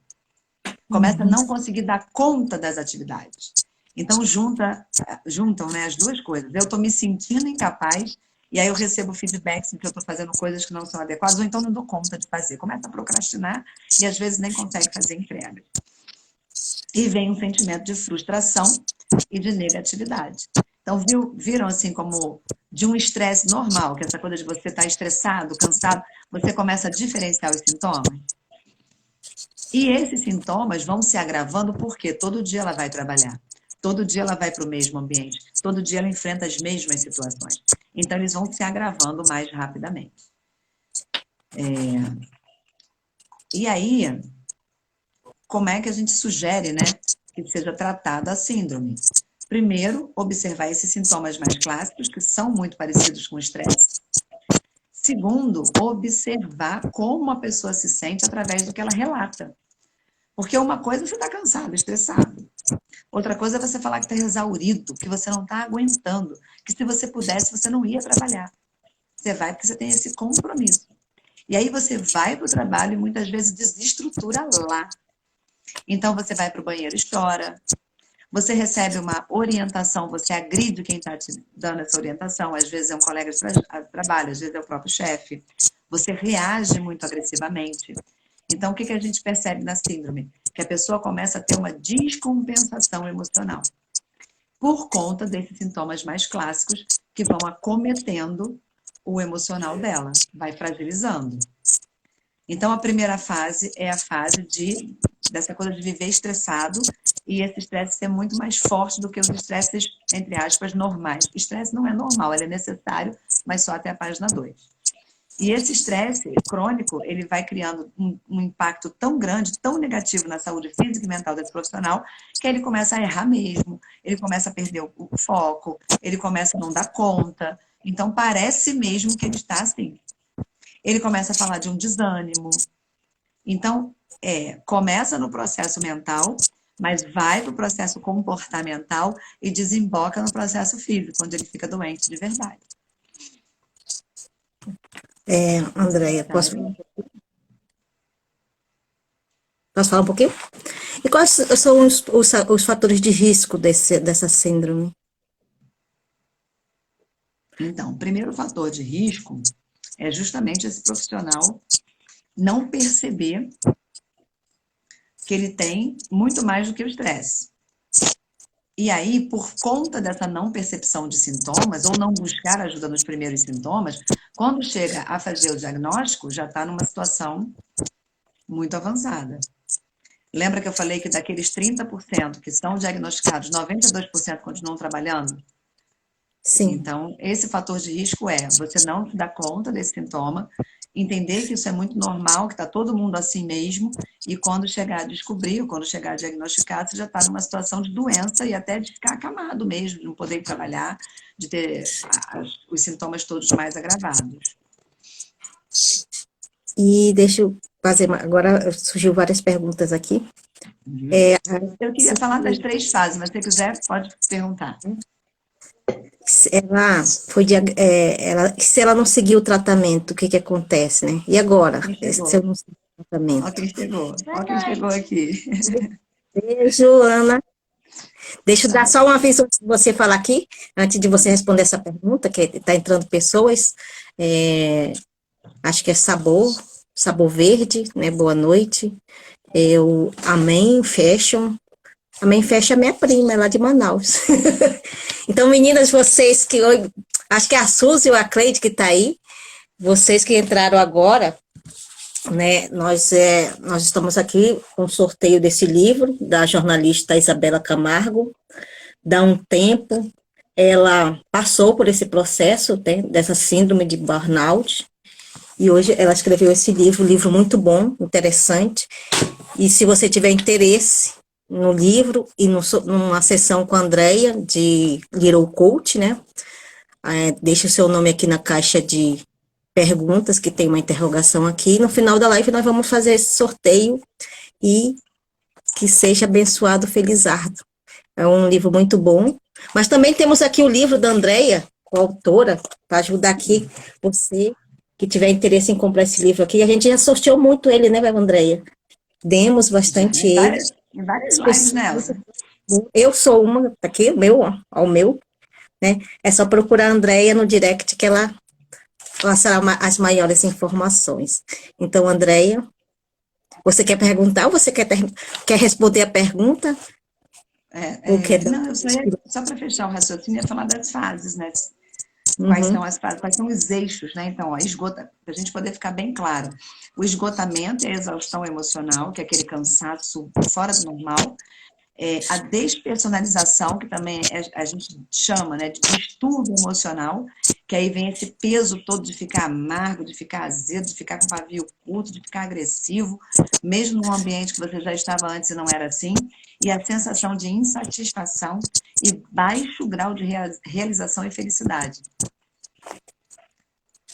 Começa a não conseguir dar conta das atividades. Então, juntam, né, as duas coisas. Eu estou me sentindo incapaz e aí eu recebo feedbacks de que eu estou fazendo coisas que não são adequadas, ou então não dou conta de fazer. Começa a procrastinar e às vezes nem consegue fazer entrega. E vem um sentimento de frustração e de negatividade. Então, viram assim como de um estresse normal, que essa coisa de você estar estressado, cansado, você começa a diferenciar os sintomas? E esses sintomas vão se agravando porque todo dia ela vai trabalhar, todo dia ela vai para o mesmo ambiente, todo dia ela enfrenta as mesmas situações. Então, eles vão se agravando mais rapidamente. E aí, como é que a gente sugere, né, que seja tratada a síndrome? Primeiro, observar esses sintomas mais clássicos, que são muito parecidos com o estresse. Segundo, observar como a pessoa se sente através do que ela relata. Porque uma coisa é você está cansado, estressado. Outra coisa é você falar que está exaurido, que você não está aguentando, que se você pudesse, você não ia trabalhar. Você vai porque você tem esse compromisso. E aí você vai para o trabalho e muitas vezes desestrutura lá. Então você vai para o banheiro e chora. Você recebe uma orientação, você agride quem está te dando essa orientação. Às vezes é um colega de trabalho, às vezes é o próprio chefe. Você reage muito agressivamente. Então, o que a gente percebe na síndrome? Que a pessoa começa a ter uma descompensação emocional por conta desses sintomas mais clássicos que vão acometendo o emocional dela, vai fragilizando. Então, a primeira fase é a fase dessa coisa de viver estressado e esse estresse ser muito mais forte do que os estresses, entre aspas, normais. O estresse não é normal, ele é necessário, mas só até a página 2. E esse estresse crônico, ele vai criando um impacto tão grande, tão negativo na saúde física e mental desse profissional, que ele começa a errar mesmo, ele começa a perder o foco, ele começa a não dar conta. Então, parece mesmo que ele está assim. Ele começa a falar de um desânimo. Então, começa no processo mental, mas vai para o processo comportamental e desemboca no processo físico, onde ele fica doente de verdade. Andréia, posso falar um pouquinho? E quais são os fatores de risco dessa síndrome? Então, o primeiro fator de risco é justamente esse profissional não perceber que ele tem muito mais do que o estresse. E aí, por conta dessa não percepção de sintomas, ou não buscar ajuda nos primeiros sintomas, quando chega a fazer o diagnóstico, já está numa situação muito avançada. Lembra que eu falei que daqueles 30% que são diagnosticados, 92% continuam trabalhando? Sim. Então, esse fator de risco é você não se dar conta desse sintoma, entender que isso é muito normal, que está todo mundo assim mesmo, e quando chegar a descobrir, ou quando chegar a diagnosticar, você já está numa situação de doença e até de ficar acamado mesmo, de não poder trabalhar, de ter os sintomas todos mais agravados. E deixa eu fazer, agora surgiu várias perguntas aqui. Uhum. Eu queria falar das 3 fases, mas se você quiser, pode perguntar. Ela foi se ela não seguir o tratamento, o que que acontece, né? E agora? Se eu não seguir o tratamento? Ó quem chegou. Ó quem chegou aqui. Beijo, Ana. Deixa eu dar só uma vez antes de você falar aqui, antes de você responder essa pergunta, que está entrando pessoas. Acho que é Sabor Verde, né? Boa noite. Amém Fashion. Amém Fashion é minha prima, é lá de Manaus. Então, meninas, vocês que hoje, acho que é a Suzy ou a Cleide que está aí, vocês que entraram agora, né? Nós estamos aqui com o sorteio desse livro da jornalista Isabela Camargo. Dá um tempo, ela passou por esse processo, né, dessa síndrome de burnout, e hoje ela escreveu esse livro, um livro muito bom, interessante, e se você tiver interesse no livro e numa sessão com a Andreia, de Little Coach, né, deixa o seu nome aqui na caixa de perguntas, que tem uma interrogação aqui, no final da live nós vamos fazer esse sorteio, e que seja abençoado, felizardo. É um livro muito bom, mas também temos aqui o livro da Andreia, coautora, para ajudar aqui você que tiver interesse em comprar esse livro aqui. A gente já sorteou muito ele, né, Andreia? Demos bastante ele. Em várias lives, Nelson. Eu sou uma, tá aqui, o meu, né? É só procurar a Andreia no direct que ela passará as maiores informações. Então, Andreia, você quer perguntar ou você quer responder a pergunta? Não, eu só para fechar o raciocínio, ia falar das fases, né? Quais são as fases, quais são os eixos, né? Então, para a gente poder ficar bem claro. O esgotamento é a exaustão emocional, que é aquele cansaço fora do normal. A despersonalização, que também a gente chama, né, de distúrbio emocional, que aí vem esse peso todo de ficar amargo, de ficar azedo, de ficar com pavio curto, de ficar agressivo, mesmo num ambiente que você já estava antes e não era assim, e a sensação de insatisfação e baixo grau de realização e felicidade.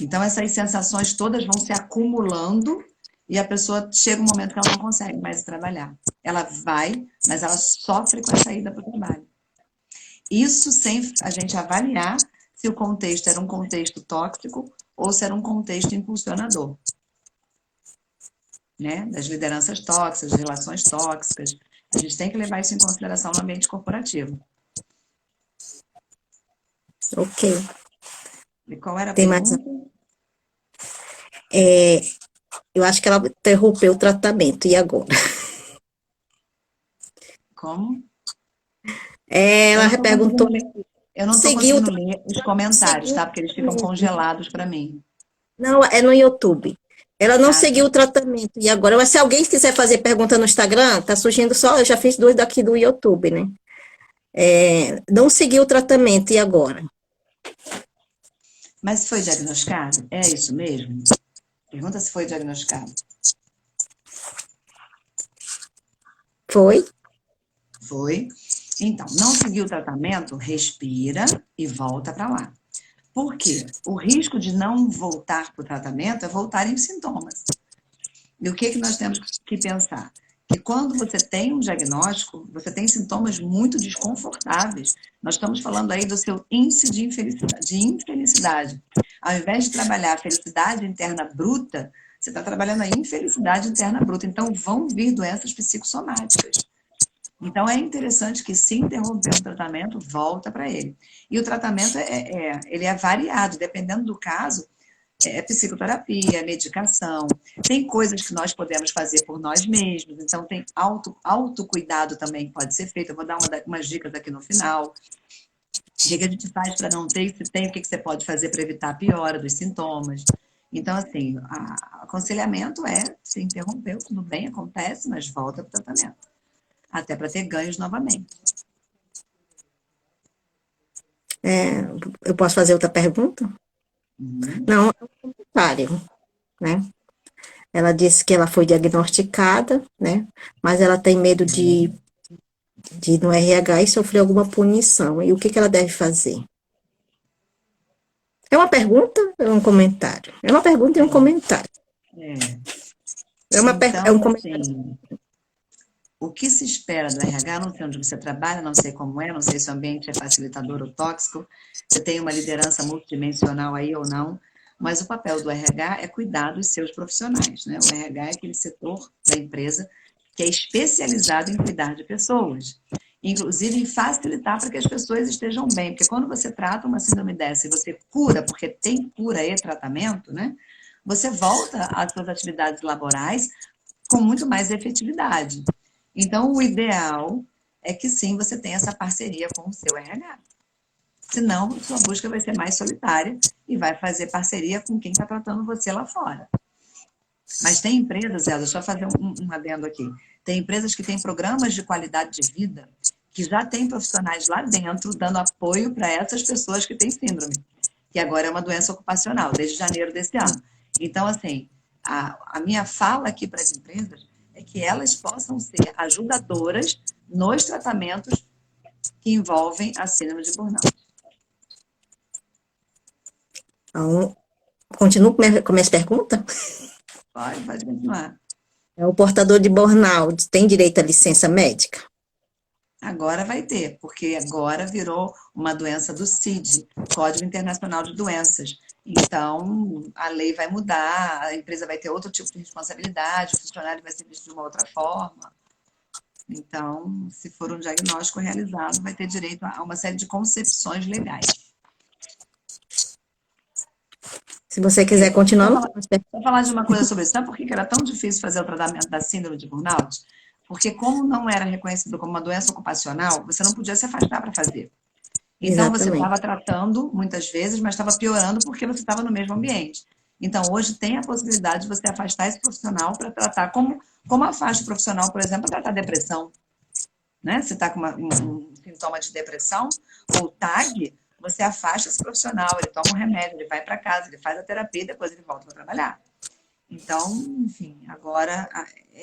Então, essas sensações todas vão se acumulando e a pessoa chega um momento que ela não consegue mais trabalhar. Ela vai, mas ela sofre com a saída para o trabalho. Isso sem a gente avaliar se o contexto era um contexto tóxico ou se era um contexto impulsionador. Né? Das lideranças tóxicas, das relações tóxicas. A gente tem que levar isso em consideração no ambiente corporativo. Ok. E qual era a Tem pergunta? Eu acho que ela interrompeu o tratamento. E agora? Como? Ela perguntou. Eu não estou conseguindo ler os comentários, tá? Porque eles ficam congelados para mim. Não, é no YouTube. Ela não seguiu o tratamento. E agora? Mas se alguém quiser fazer pergunta no Instagram, tá surgindo só. Eu já fiz 2 daqui do YouTube, né? Não seguiu o tratamento. E agora? Mas foi diagnosticado? É isso mesmo? Pergunta se foi diagnosticado. Foi? Foi. Então, não seguiu o tratamento, respira e volta para lá. Por quê? O risco de não voltar para o tratamento é voltar em sintomas. E o que nós temos que pensar? Que quando você tem um diagnóstico, você tem sintomas muito desconfortáveis. Nós estamos falando aí do seu índice de infelicidade. Ao invés de trabalhar a felicidade interna bruta, você está trabalhando a infelicidade interna bruta. Então, vão vir doenças psicossomáticas. Então, é interessante que, se interromper o tratamento, volta para ele. E o tratamento, ele é variado, dependendo do caso, psicoterapia, medicação. Tem coisas que nós podemos fazer por nós mesmos, então tem autocuidado também que pode ser feito. Eu vou dar umas dicas aqui no final. O que a gente faz para não ter, se tem, o que você pode fazer para evitar a piora dos sintomas. Então, assim, o aconselhamento se interrompeu, tudo bem, acontece, mas volta para o tratamento. Até para ter ganhos novamente. Eu posso fazer outra pergunta? Não, é um comentário, né? Ela disse que ela foi diagnosticada, né? Mas ela tem medo de ir no RH e sofrer alguma punição. E o que ela deve fazer? É uma pergunta ou é um comentário? É uma pergunta e um comentário. É um comentário. Assim, o que se espera do RH, não sei onde você trabalha, não sei como não sei se o ambiente é facilitador ou tóxico, você tem uma liderança multidimensional aí ou não, mas o papel do RH é cuidar dos seus profissionais, né? O RH é aquele setor da empresa que é especializado em cuidar de pessoas, inclusive em facilitar para que as pessoas estejam bem, porque quando você trata uma síndrome dessa e você cura, porque tem cura e tratamento, né? Você volta às suas atividades laborais com muito mais efetividade. Então, o ideal é que sim, você tenha essa parceria com o seu RH. Senão, sua busca vai ser mais solitária e vai fazer parceria com quem está tratando você lá fora. Mas tem empresas, Elza, deixa eu fazer um adendo aqui. Tem empresas que têm programas de qualidade de vida que já têm profissionais lá dentro dando apoio para essas pessoas que têm síndrome, que agora é uma doença ocupacional, desde janeiro desse ano. Então, assim, a minha fala aqui para as empresas é que elas possam ser ajudadoras nos tratamentos que envolvem a síndrome de burnout. Então, continuo com a minha pergunta? Pode continuar. O portador de burnout tem direito à licença médica? Agora vai ter, porque agora virou uma doença do CID, Código Internacional de Doenças. Então, a lei vai mudar, a empresa vai ter outro tipo de responsabilidade, o funcionário vai ser visto de uma outra forma. Então, se for um diagnóstico realizado, vai ter direito a uma série de concepções legais. Se você quiser continuar... Vou falar de uma coisa sobre isso. Sabe por que era tão difícil fazer o tratamento da síndrome de burnout? Porque como não era reconhecido como uma doença ocupacional, você não podia se afastar para fazer. Então, Exatamente. você estava tratando muitas vezes, mas estava piorando porque você estava no mesmo ambiente. Então, hoje tem a possibilidade de você afastar esse profissional para tratar, como afasta o profissional, por exemplo, para tratar depressão. Né? Você está com um sintoma de depressão, ou TAG, você afasta esse profissional, ele toma um remédio, ele vai para casa, ele faz a terapia e depois ele volta para trabalhar. Então, enfim, agora,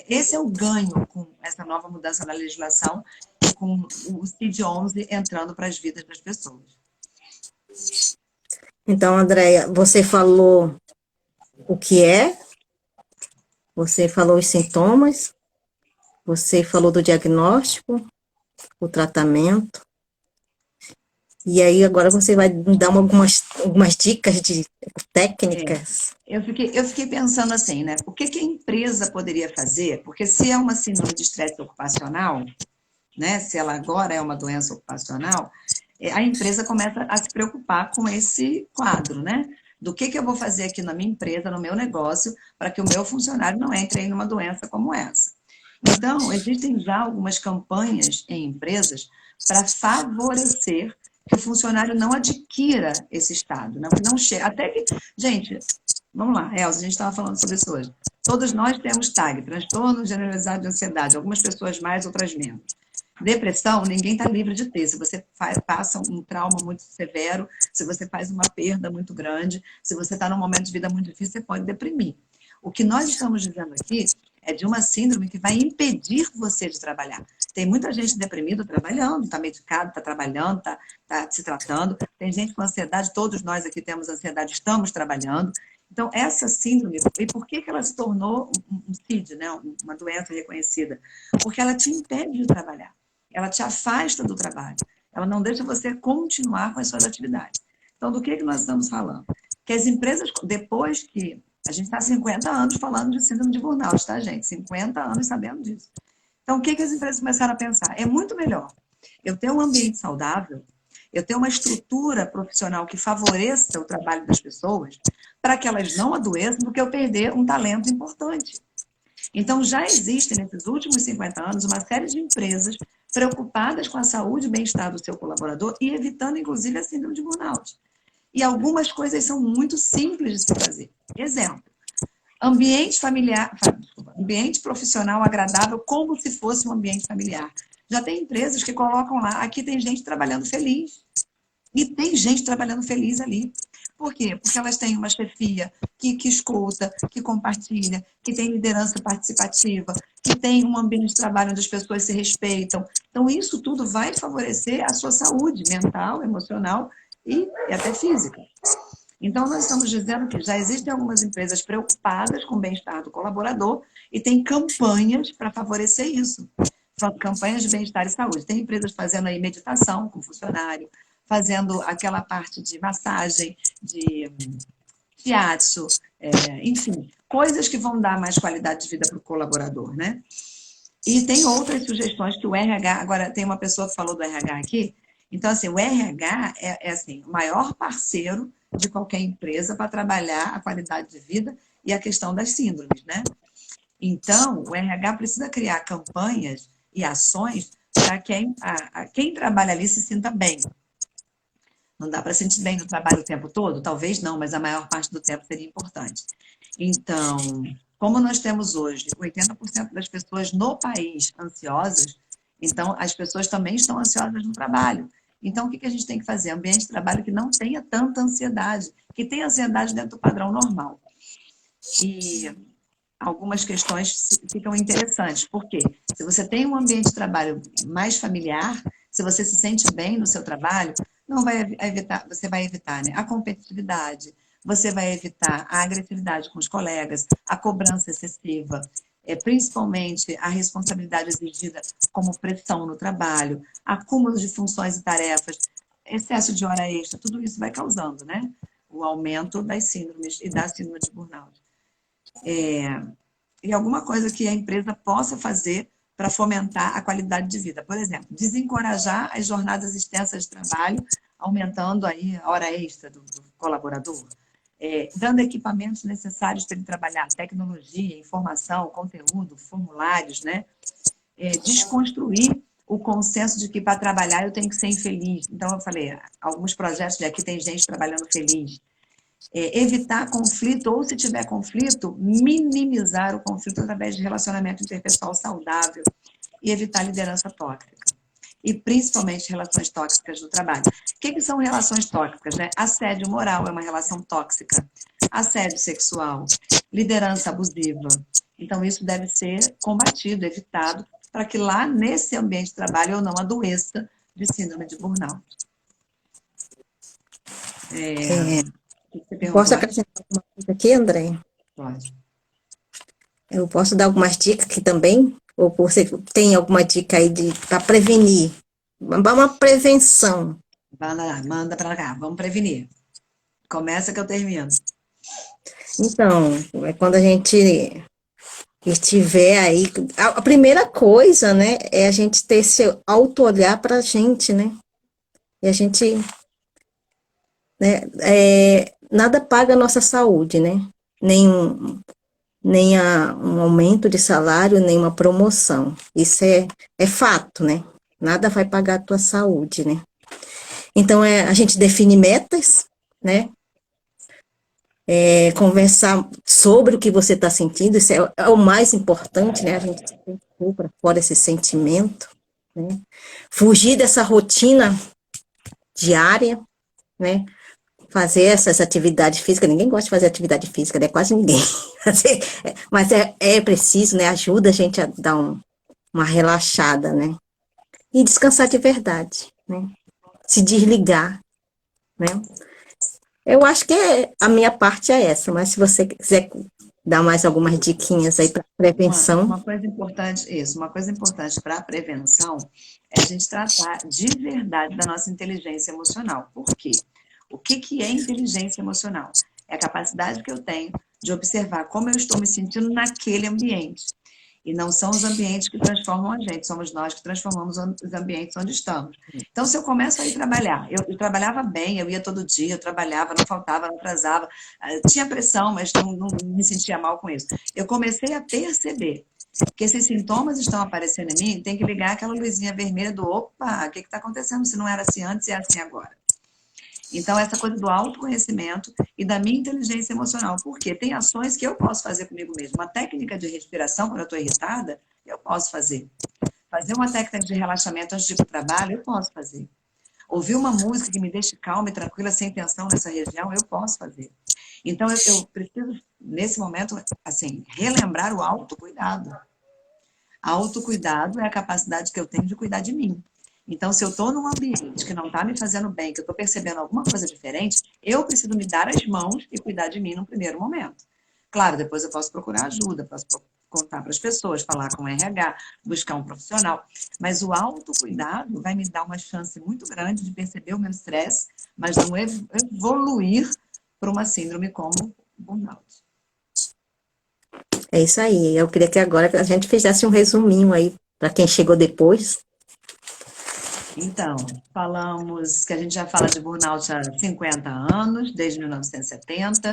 esse é o ganho com essa nova mudança na legislação e com o CID-11 entrando para as vidas das pessoas. Então, Andréia, você falou o que é, você falou os sintomas, você falou do diagnóstico, o tratamento, e aí agora você vai me dar algumas dicas de técnicas. Eu fiquei pensando assim, né? O que a empresa poderia fazer? Porque se é uma síndrome de estresse ocupacional, né? Se ela agora é uma doença ocupacional, a empresa começa a se preocupar com esse quadro, né? Do que eu vou fazer aqui na minha empresa, no meu negócio, para que o meu funcionário não entre em uma doença como essa. Então, existem já algumas campanhas em empresas para favorecer que o funcionário não adquira esse estado, não chega. Até que, gente, vamos lá, Elza, a gente estava falando sobre isso hoje. Todos nós temos TAG, transtorno generalizado de ansiedade, algumas pessoas mais, outras menos. Depressão, ninguém está livre de ter. Se você passa um trauma muito severo, se você faz uma perda muito grande, se você está num momento de vida muito difícil, você pode deprimir. O que nós estamos dizendo aqui é de uma síndrome que vai impedir você de trabalhar. Tem muita gente deprimida trabalhando, está medicado, está trabalhando, está se tratando. Tem gente com ansiedade, todos nós aqui temos ansiedade, estamos trabalhando. Então, essa síndrome, e por que ela se tornou um CID, né? Uma doença reconhecida? Porque ela te impede de trabalhar. Ela te afasta do trabalho. Ela não deixa você continuar com as suas atividades. Então, do que nós estamos falando? Que as empresas, depois que... A gente está há 50 anos falando de síndrome de burnout, tá, gente? 50 anos sabendo disso. Então, o que as empresas começaram a pensar? É muito melhor eu ter um ambiente saudável, eu ter uma estrutura profissional que favoreça o trabalho das pessoas, para que elas não adoeçam, do que eu perder um talento importante. Então, já existem, nesses últimos 50 anos, uma série de empresas preocupadas com a saúde e bem-estar do seu colaborador e evitando, inclusive, a síndrome de burnout. E algumas coisas são muito simples de se fazer. Exemplo, ambiente familiar, ambiente profissional agradável como se fosse um ambiente familiar. Já tem empresas que colocam lá, aqui tem gente trabalhando feliz. E tem gente trabalhando feliz ali. Por quê? Porque elas têm uma chefia que escuta, que compartilha, que tem liderança participativa, que tem um ambiente de trabalho onde as pessoas se respeitam. Então, isso tudo vai favorecer a sua saúde mental, emocional e até física. Então, nós estamos dizendo que já existem algumas empresas preocupadas com o bem-estar do colaborador e tem campanhas para favorecer isso. São campanhas de bem-estar e saúde. Tem empresas fazendo aí meditação com o funcionário, fazendo aquela parte de massagem, de shiatsu, enfim, coisas que vão dar mais qualidade de vida para o colaborador, né? E tem outras sugestões que o RH, agora tem uma pessoa que falou do RH aqui, então assim, o RH é assim, o maior parceiro de qualquer empresa para trabalhar a qualidade de vida e a questão das síndromes, né? Então, o RH precisa criar campanhas e ações para quem trabalha ali se sinta bem. Não dá para sentir bem no trabalho o tempo todo? Talvez não, mas a maior parte do tempo seria importante. Então, como nós temos hoje 80% das pessoas no país ansiosas, então as pessoas também estão ansiosas no trabalho. Então, o que a gente tem que fazer? Ambiente de trabalho que não tenha tanta ansiedade, que tenha ansiedade dentro do padrão normal. E algumas questões ficam interessantes. Por quê? Se você tem um ambiente de trabalho mais familiar, se você se sente bem no seu trabalho, não vai evitar, você vai evitar, né, a competitividade, você vai evitar a agressividade com os colegas, a cobrança excessiva, principalmente a responsabilidade exigida como pressão no trabalho, acúmulo de funções e tarefas, excesso de hora extra, tudo isso vai causando, né, o aumento das síndromes e da síndrome de burnout. E alguma coisa que a empresa possa fazer para fomentar a qualidade de vida. Por exemplo, desencorajar as jornadas extensas de trabalho, aumentando aí a hora extra do colaborador, dando equipamentos necessários para ele trabalhar, tecnologia, informação, conteúdo, formulários, né? Desconstruir o consenso de que para trabalhar eu tenho que ser infeliz. Então, eu falei, alguns projetos de aqui tem gente trabalhando feliz. Evitar conflito, ou se tiver conflito, minimizar o conflito através de relacionamento interpessoal saudável e evitar liderança tóxica. E principalmente relações tóxicas no trabalho. O que são relações tóxicas, né? Assédio moral é uma relação tóxica. Assédio sexual, liderança abusiva. Então, isso deve ser combatido, evitado, para que lá nesse ambiente de trabalho eu não adoeça de síndrome de burnout. Posso acrescentar alguma coisa aqui, André? Pode. Eu posso dar algumas dicas aqui também? Ou você tem alguma dica aí para prevenir? Uma prevenção. Vai lá, manda para cá, vamos prevenir. Começa que eu termino. Então, quando a gente estiver aí, a primeira coisa, né, é a gente ter esse auto-olhar para a gente, né? E a gente, né, nada paga a nossa saúde, né? Nem um aumento de salário, nem uma promoção. Isso é fato, né? Nada vai pagar a tua saúde, né? Então, a gente define metas, né? Conversar sobre o que você está sentindo, isso é o mais importante, né? A gente pôr para fora esse sentimento, né? Fugir dessa rotina diária, né? Fazer essas atividades físicas, ninguém gosta de fazer atividade física, né? Quase ninguém. Mas é preciso, né? Ajuda a gente a dar uma relaxada, né? E descansar de verdade, né? Se desligar, né? Eu acho que a minha parte é essa, mas se você quiser dar mais algumas diquinhas aí para prevenção. Uma coisa importante, uma coisa importante para a prevenção é a gente tratar de verdade da nossa inteligência emocional. Por quê? O que é inteligência emocional? É a capacidade que eu tenho de observar como eu estou me sentindo naquele ambiente. E não são os ambientes que transformam a gente, somos nós que transformamos os ambientes onde estamos. Então, se eu começo a ir trabalhar, eu trabalhava bem, eu ia todo dia, eu trabalhava, não faltava, não atrasava, tinha pressão, mas não me sentia mal com isso. Eu comecei a perceber que esses sintomas estão aparecendo em mim, tem que ligar aquela luzinha vermelha do opa, o que está acontecendo? Se não era assim antes, é assim agora. Então, essa coisa do autoconhecimento e da minha inteligência emocional. Porque tem ações que eu posso fazer comigo mesmo. Uma técnica de respiração, quando eu estou irritada, eu posso fazer. Fazer uma técnica de relaxamento antes de ir para o trabalho, eu posso fazer. Ouvir uma música que me deixe calma e tranquila, sem tensão nessa região, eu posso fazer. Então, eu preciso, nesse momento, assim, relembrar o autocuidado. Autocuidado é a capacidade que eu tenho de cuidar de mim. Então, se eu estou num ambiente que não está me fazendo bem, que eu estou percebendo alguma coisa diferente, eu preciso me dar as mãos e cuidar de mim no primeiro momento. Claro, depois eu posso procurar ajuda, posso contar para as pessoas, falar com o RH, buscar um profissional. Mas o autocuidado vai me dar uma chance muito grande de perceber o meu estresse, mas não evoluir para uma síndrome como burnout. É isso aí. Eu queria que agora a gente fizesse um resuminho aí para quem chegou depois. Então, falamos que a gente já fala de burnout há 50 anos, desde 1970.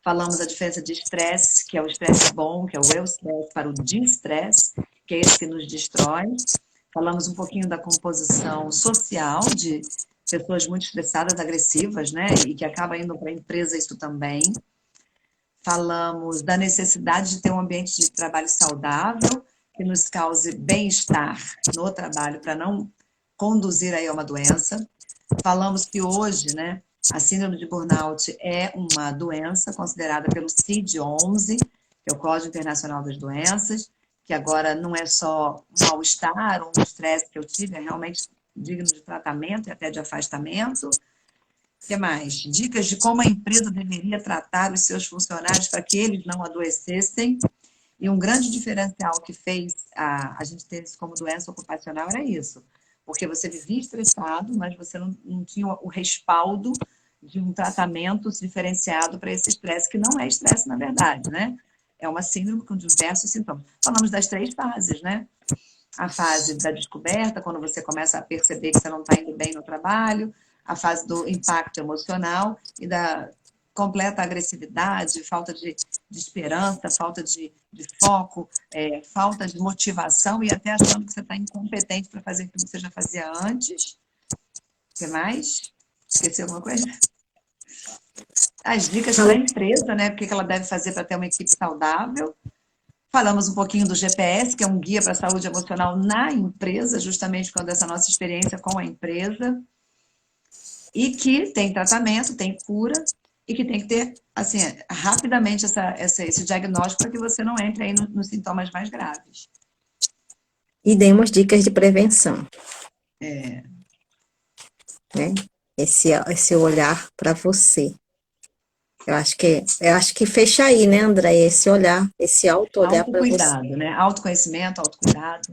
Falamos a diferença de estresse, que é o estresse bom, que é o eustresse, para o distresse, que é esse que nos destrói. Falamos um pouquinho da composição social de pessoas muito estressadas, agressivas, né? E que acaba indo para a empresa isso também. Falamos da necessidade de ter um ambiente de trabalho saudável, que nos cause bem-estar no trabalho, para não conduzir aí a uma doença. Falamos que hoje, né, a síndrome de burnout é uma doença considerada pelo CID-11, que é o Código Internacional das Doenças, que agora não é só um mal-estar ou um estresse que eu tive, é realmente digno de tratamento e até de afastamento. O que mais? Dicas de como a empresa deveria tratar os seus funcionários para que eles não adoecessem. E um grande diferencial que fez a gente ter isso como doença ocupacional era isso. Porque você vivia estressado, mas você não tinha o respaldo de um tratamento diferenciado para esse estresse, que não é estresse na verdade, né? É uma síndrome com diversos sintomas. Falamos das 3 fases, né? A fase da descoberta, quando você começa a perceber que você não está indo bem no trabalho, a fase do impacto emocional e da completa agressividade, falta de esperança, falta de foco, falta de motivação e até achando que você está incompetente para fazer o que você já fazia antes. O que mais? Esqueci alguma coisa? As dicas para a empresa, né? O que ela deve fazer para ter uma equipe saudável. Falamos um pouquinho do GPS, que é um guia para a saúde emocional na empresa, justamente quando essa nossa experiência com a empresa. E que tem tratamento, tem cura, e que tem que ter, assim, rapidamente esse diagnóstico para que você não entre aí nos sintomas mais graves. E demos dicas de prevenção. É. Né? Esse olhar para você. Eu acho que fecha aí, né, André? Esse olhar, esse auto-olhar para você. Autocuidado, né? Autoconhecimento, autocuidado.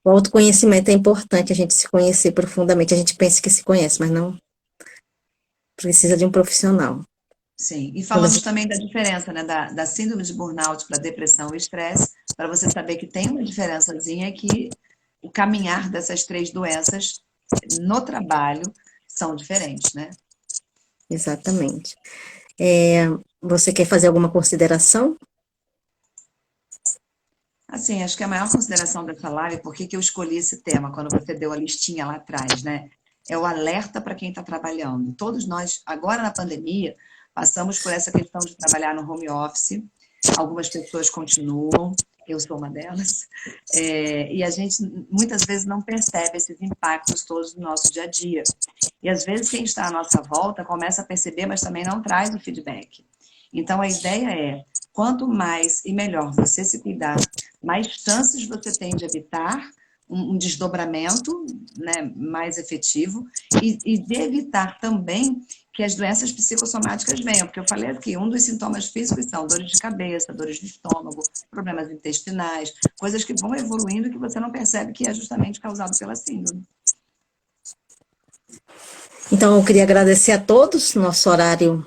O autoconhecimento é importante, a gente se conhecer profundamente. A gente pensa que se conhece, mas não precisa de um profissional. Sim, e falamos também da diferença, né, da síndrome de burnout para depressão e estresse, para você saber que tem uma diferençazinha que o caminhar dessas 3 doenças no trabalho são diferentes, né? Exatamente. Você quer fazer alguma consideração? Assim, acho que a maior consideração dessa live, por que eu escolhi esse tema, quando você deu a listinha lá atrás, né? É o alerta para quem está trabalhando. Todos nós, agora na pandemia, passamos por essa questão de trabalhar no home office. Algumas pessoas continuam, eu sou uma delas. E a gente, muitas vezes, não percebe esses impactos todos no nosso dia a dia. E, às vezes, quem está à nossa volta começa a perceber, mas também não traz o feedback. Então, a ideia é, quanto mais e melhor você se cuidar, mais chances você tem de evitar um desdobramento, né, mais efetivo e de evitar também que as doenças psicossomáticas venham, porque eu falei aqui, um dos sintomas físicos são dores de cabeça, dores de estômago, problemas intestinais, coisas que vão evoluindo e que você não percebe que é justamente causado pela síndrome. Então, eu queria agradecer a todos, nosso horário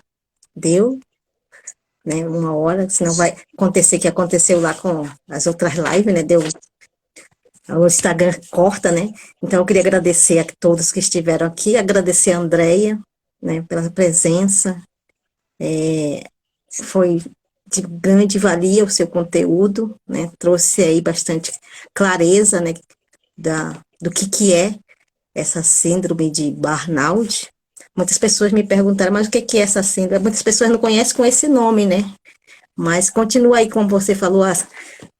deu. né? Uma hora, senão vai acontecer o que aconteceu lá com as outras lives, né? O Instagram corta, né? Então eu queria agradecer a todos que estiveram aqui, agradecer a Andreia, né, pela presença. Foi de grande valia o seu conteúdo, né? Trouxe aí bastante clareza, né, do que é essa síndrome de burnout. Muitas pessoas me perguntaram, mas o que é essa síndrome? Muitas pessoas não conhecem com esse nome, né? Mas continua aí, como você falou, há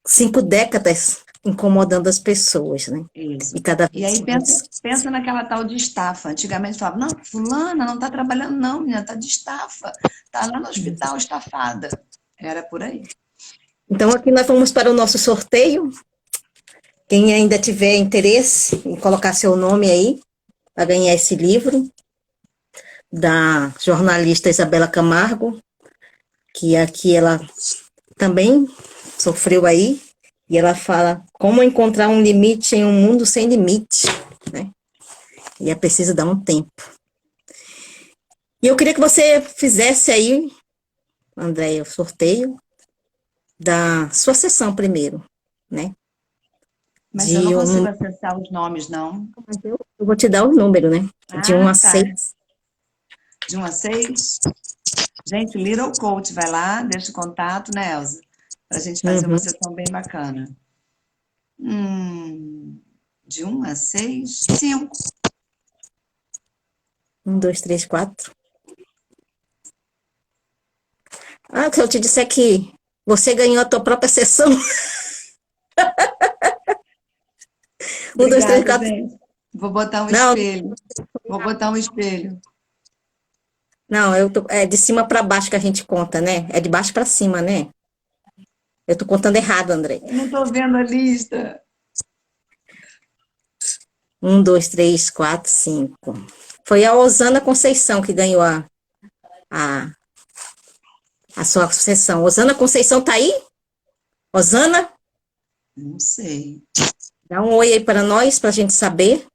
5 décadas incomodando as pessoas, né? Isso. E cada E vez aí pensa, mais. pensa naquela tal de estafa. Antigamente falava, não, fulana não está trabalhando não, menina, está de estafa. Está lá no hospital estafada. Era por aí. Então, aqui nós vamos para o nosso sorteio. Quem ainda tiver interesse em colocar seu nome aí, para ganhar esse livro, da jornalista Isabela Camargo, que aqui ela também sofreu aí, e ela fala como encontrar um limite em um mundo sem limite, né? E é preciso dar um tempo. E eu queria que você fizesse aí, Andréia, o sorteio da sua sessão primeiro, né? Mas eu não De consigo um, acessar os nomes, não. eu vou te dar o número, né? De um Ah, a tá. seis. De 1 a 6. Gente, Little Coach, vai lá, deixa o contato, né, Elza? Para a gente fazer uma Uhum. sessão bem bacana. De 1 a 6? 5. Um, dois, três, quatro. Ah, se eu te disser que você ganhou a tua própria sessão. Um, dois, três, Obrigada, quatro. gente. Vou botar um Não, espelho. Vou botar um espelho. não, é de cima para baixo que a gente conta, né? É de baixo para cima, né? Eu tô contando errado, André. Eu não estou vendo a lista. Um, dois, três, quatro, cinco. Foi a Osana Conceição que ganhou a, a sua sessão. Osana Conceição tá aí? Osana, Não sei. dá um oi aí para nós, para a gente saber.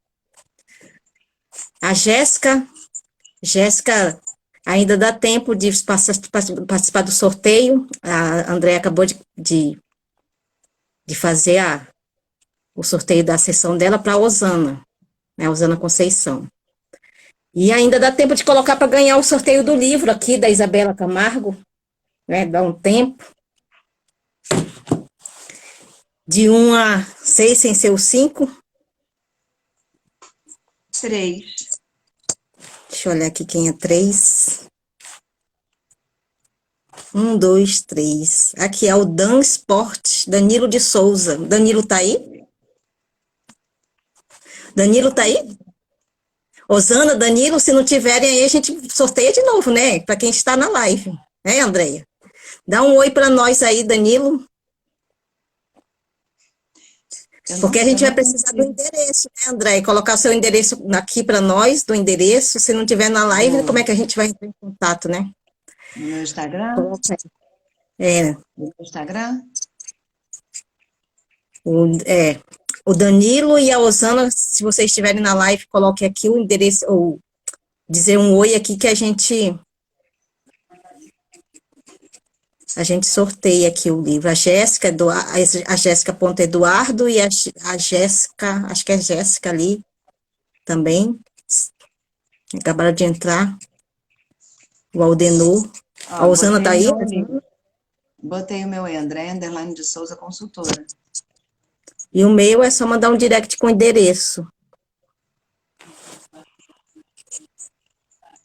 A Jéssica, ainda dá tempo de participar do sorteio. A André acabou de fazer o sorteio da sessão dela para a Osana, né? Osana Conceição. E ainda dá tempo de colocar para ganhar o sorteio do livro aqui da Isabela Camargo, né? Dá um tempo. De 1 a 6, sem ser o 5. 3. Deixa eu olhar aqui quem é 3. 1, 2, 3. Aqui é o Dan Sport, Danilo de Souza. Danilo tá aí? Danilo tá aí? Osana, Danilo, se não tiverem aí, a gente sorteia de novo, né? Para quem está na live, né, Andréia? Dá um oi para nós aí, Danilo. Porque a Eu gente vai não precisar do consigo. endereço, né, André? Colocar o seu endereço aqui para nós, do endereço. Se não tiver na live, como é Vou que a gente vai entrar em contato, né? no meu Instagram. Coloca aí. É, No meu Instagram. é, o Danilo e a Osana, se vocês estiverem na live, coloque aqui o endereço, ou dizer um oi aqui que a gente sorteia aqui o livro. A Jéssica.Eduardo e a Jéssica, acho que é Jéssica ali também, acabaram de entrar, o Aldenor. A Ó, Osana tá aí? botei o meu André Underline de Souza Consultora. E o meu é só mandar um direct com o endereço.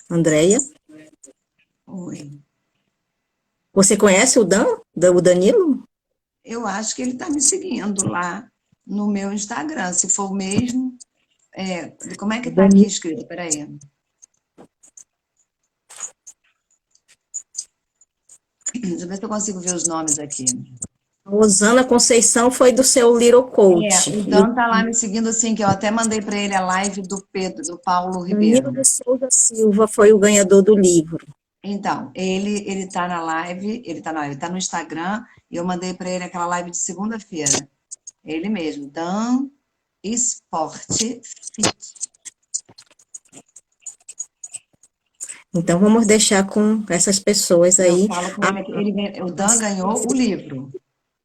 Andréia, Oi. você conhece o Danilo? Eu acho que ele está me seguindo lá no meu Instagram. Se for o mesmo, como é que está aqui Danilo. escrito? Peraí. Deixa eu ver se eu consigo ver os nomes aqui. A Rosana Conceição foi do seu Little Coach. O E o Dan tá lá me seguindo assim, que eu até mandei para ele a live do Paulo Danilo Ribeiro. de Souza Silva foi o ganhador do livro. Então, ele tá na live, ele tá no Instagram, e eu mandei para ele aquela live de segunda-feira. Ele mesmo, Dan Sport Fit. Então, vamos deixar com essas pessoas Eu aí falo com ele, o Dan ganhou o livro.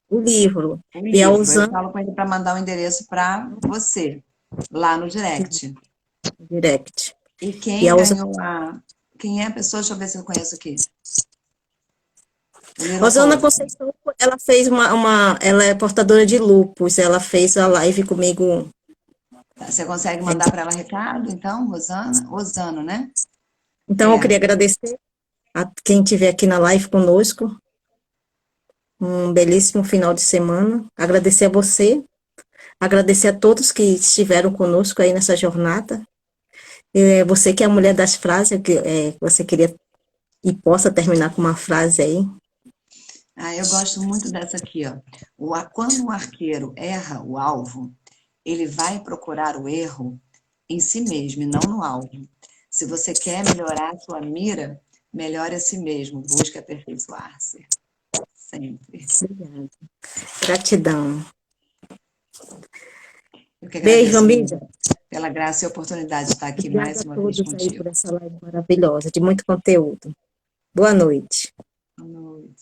o E a livro. Eu Usana falo com ele para mandar o endereço para você, lá no direct. Direct. E E quem a Usana, ganhou quem é a pessoa? Deixa eu ver se eu conheço aqui. O Little Rosana Hope. Conceição, ela fez ela é portadora de lupus, ela fez a live comigo. Você consegue mandar para ela recado, então, Rosana? Rosano, né? Então, eu É. queria agradecer a quem estiver aqui na live conosco. Um belíssimo final de semana. Agradecer a você, agradecer a todos que estiveram conosco aí nessa jornada. Você que é a mulher das frases, que você queria e possa terminar com uma frase aí. Eu gosto muito dessa aqui, ó. Quando o arqueiro erra o alvo, ele vai procurar o erro em si mesmo e não no alvo. Se você quer melhorar a sua mira, melhore a si mesmo, busque aperfeiçoar-se. Sempre. Obrigada. Gratidão. Eu que Beijo, agradeço, amiga. Lívia, pela graça e oportunidade de estar aqui Obrigada mais a uma vez todos aí contigo. por essa live maravilhosa, de muito conteúdo. Boa noite. Boa noite.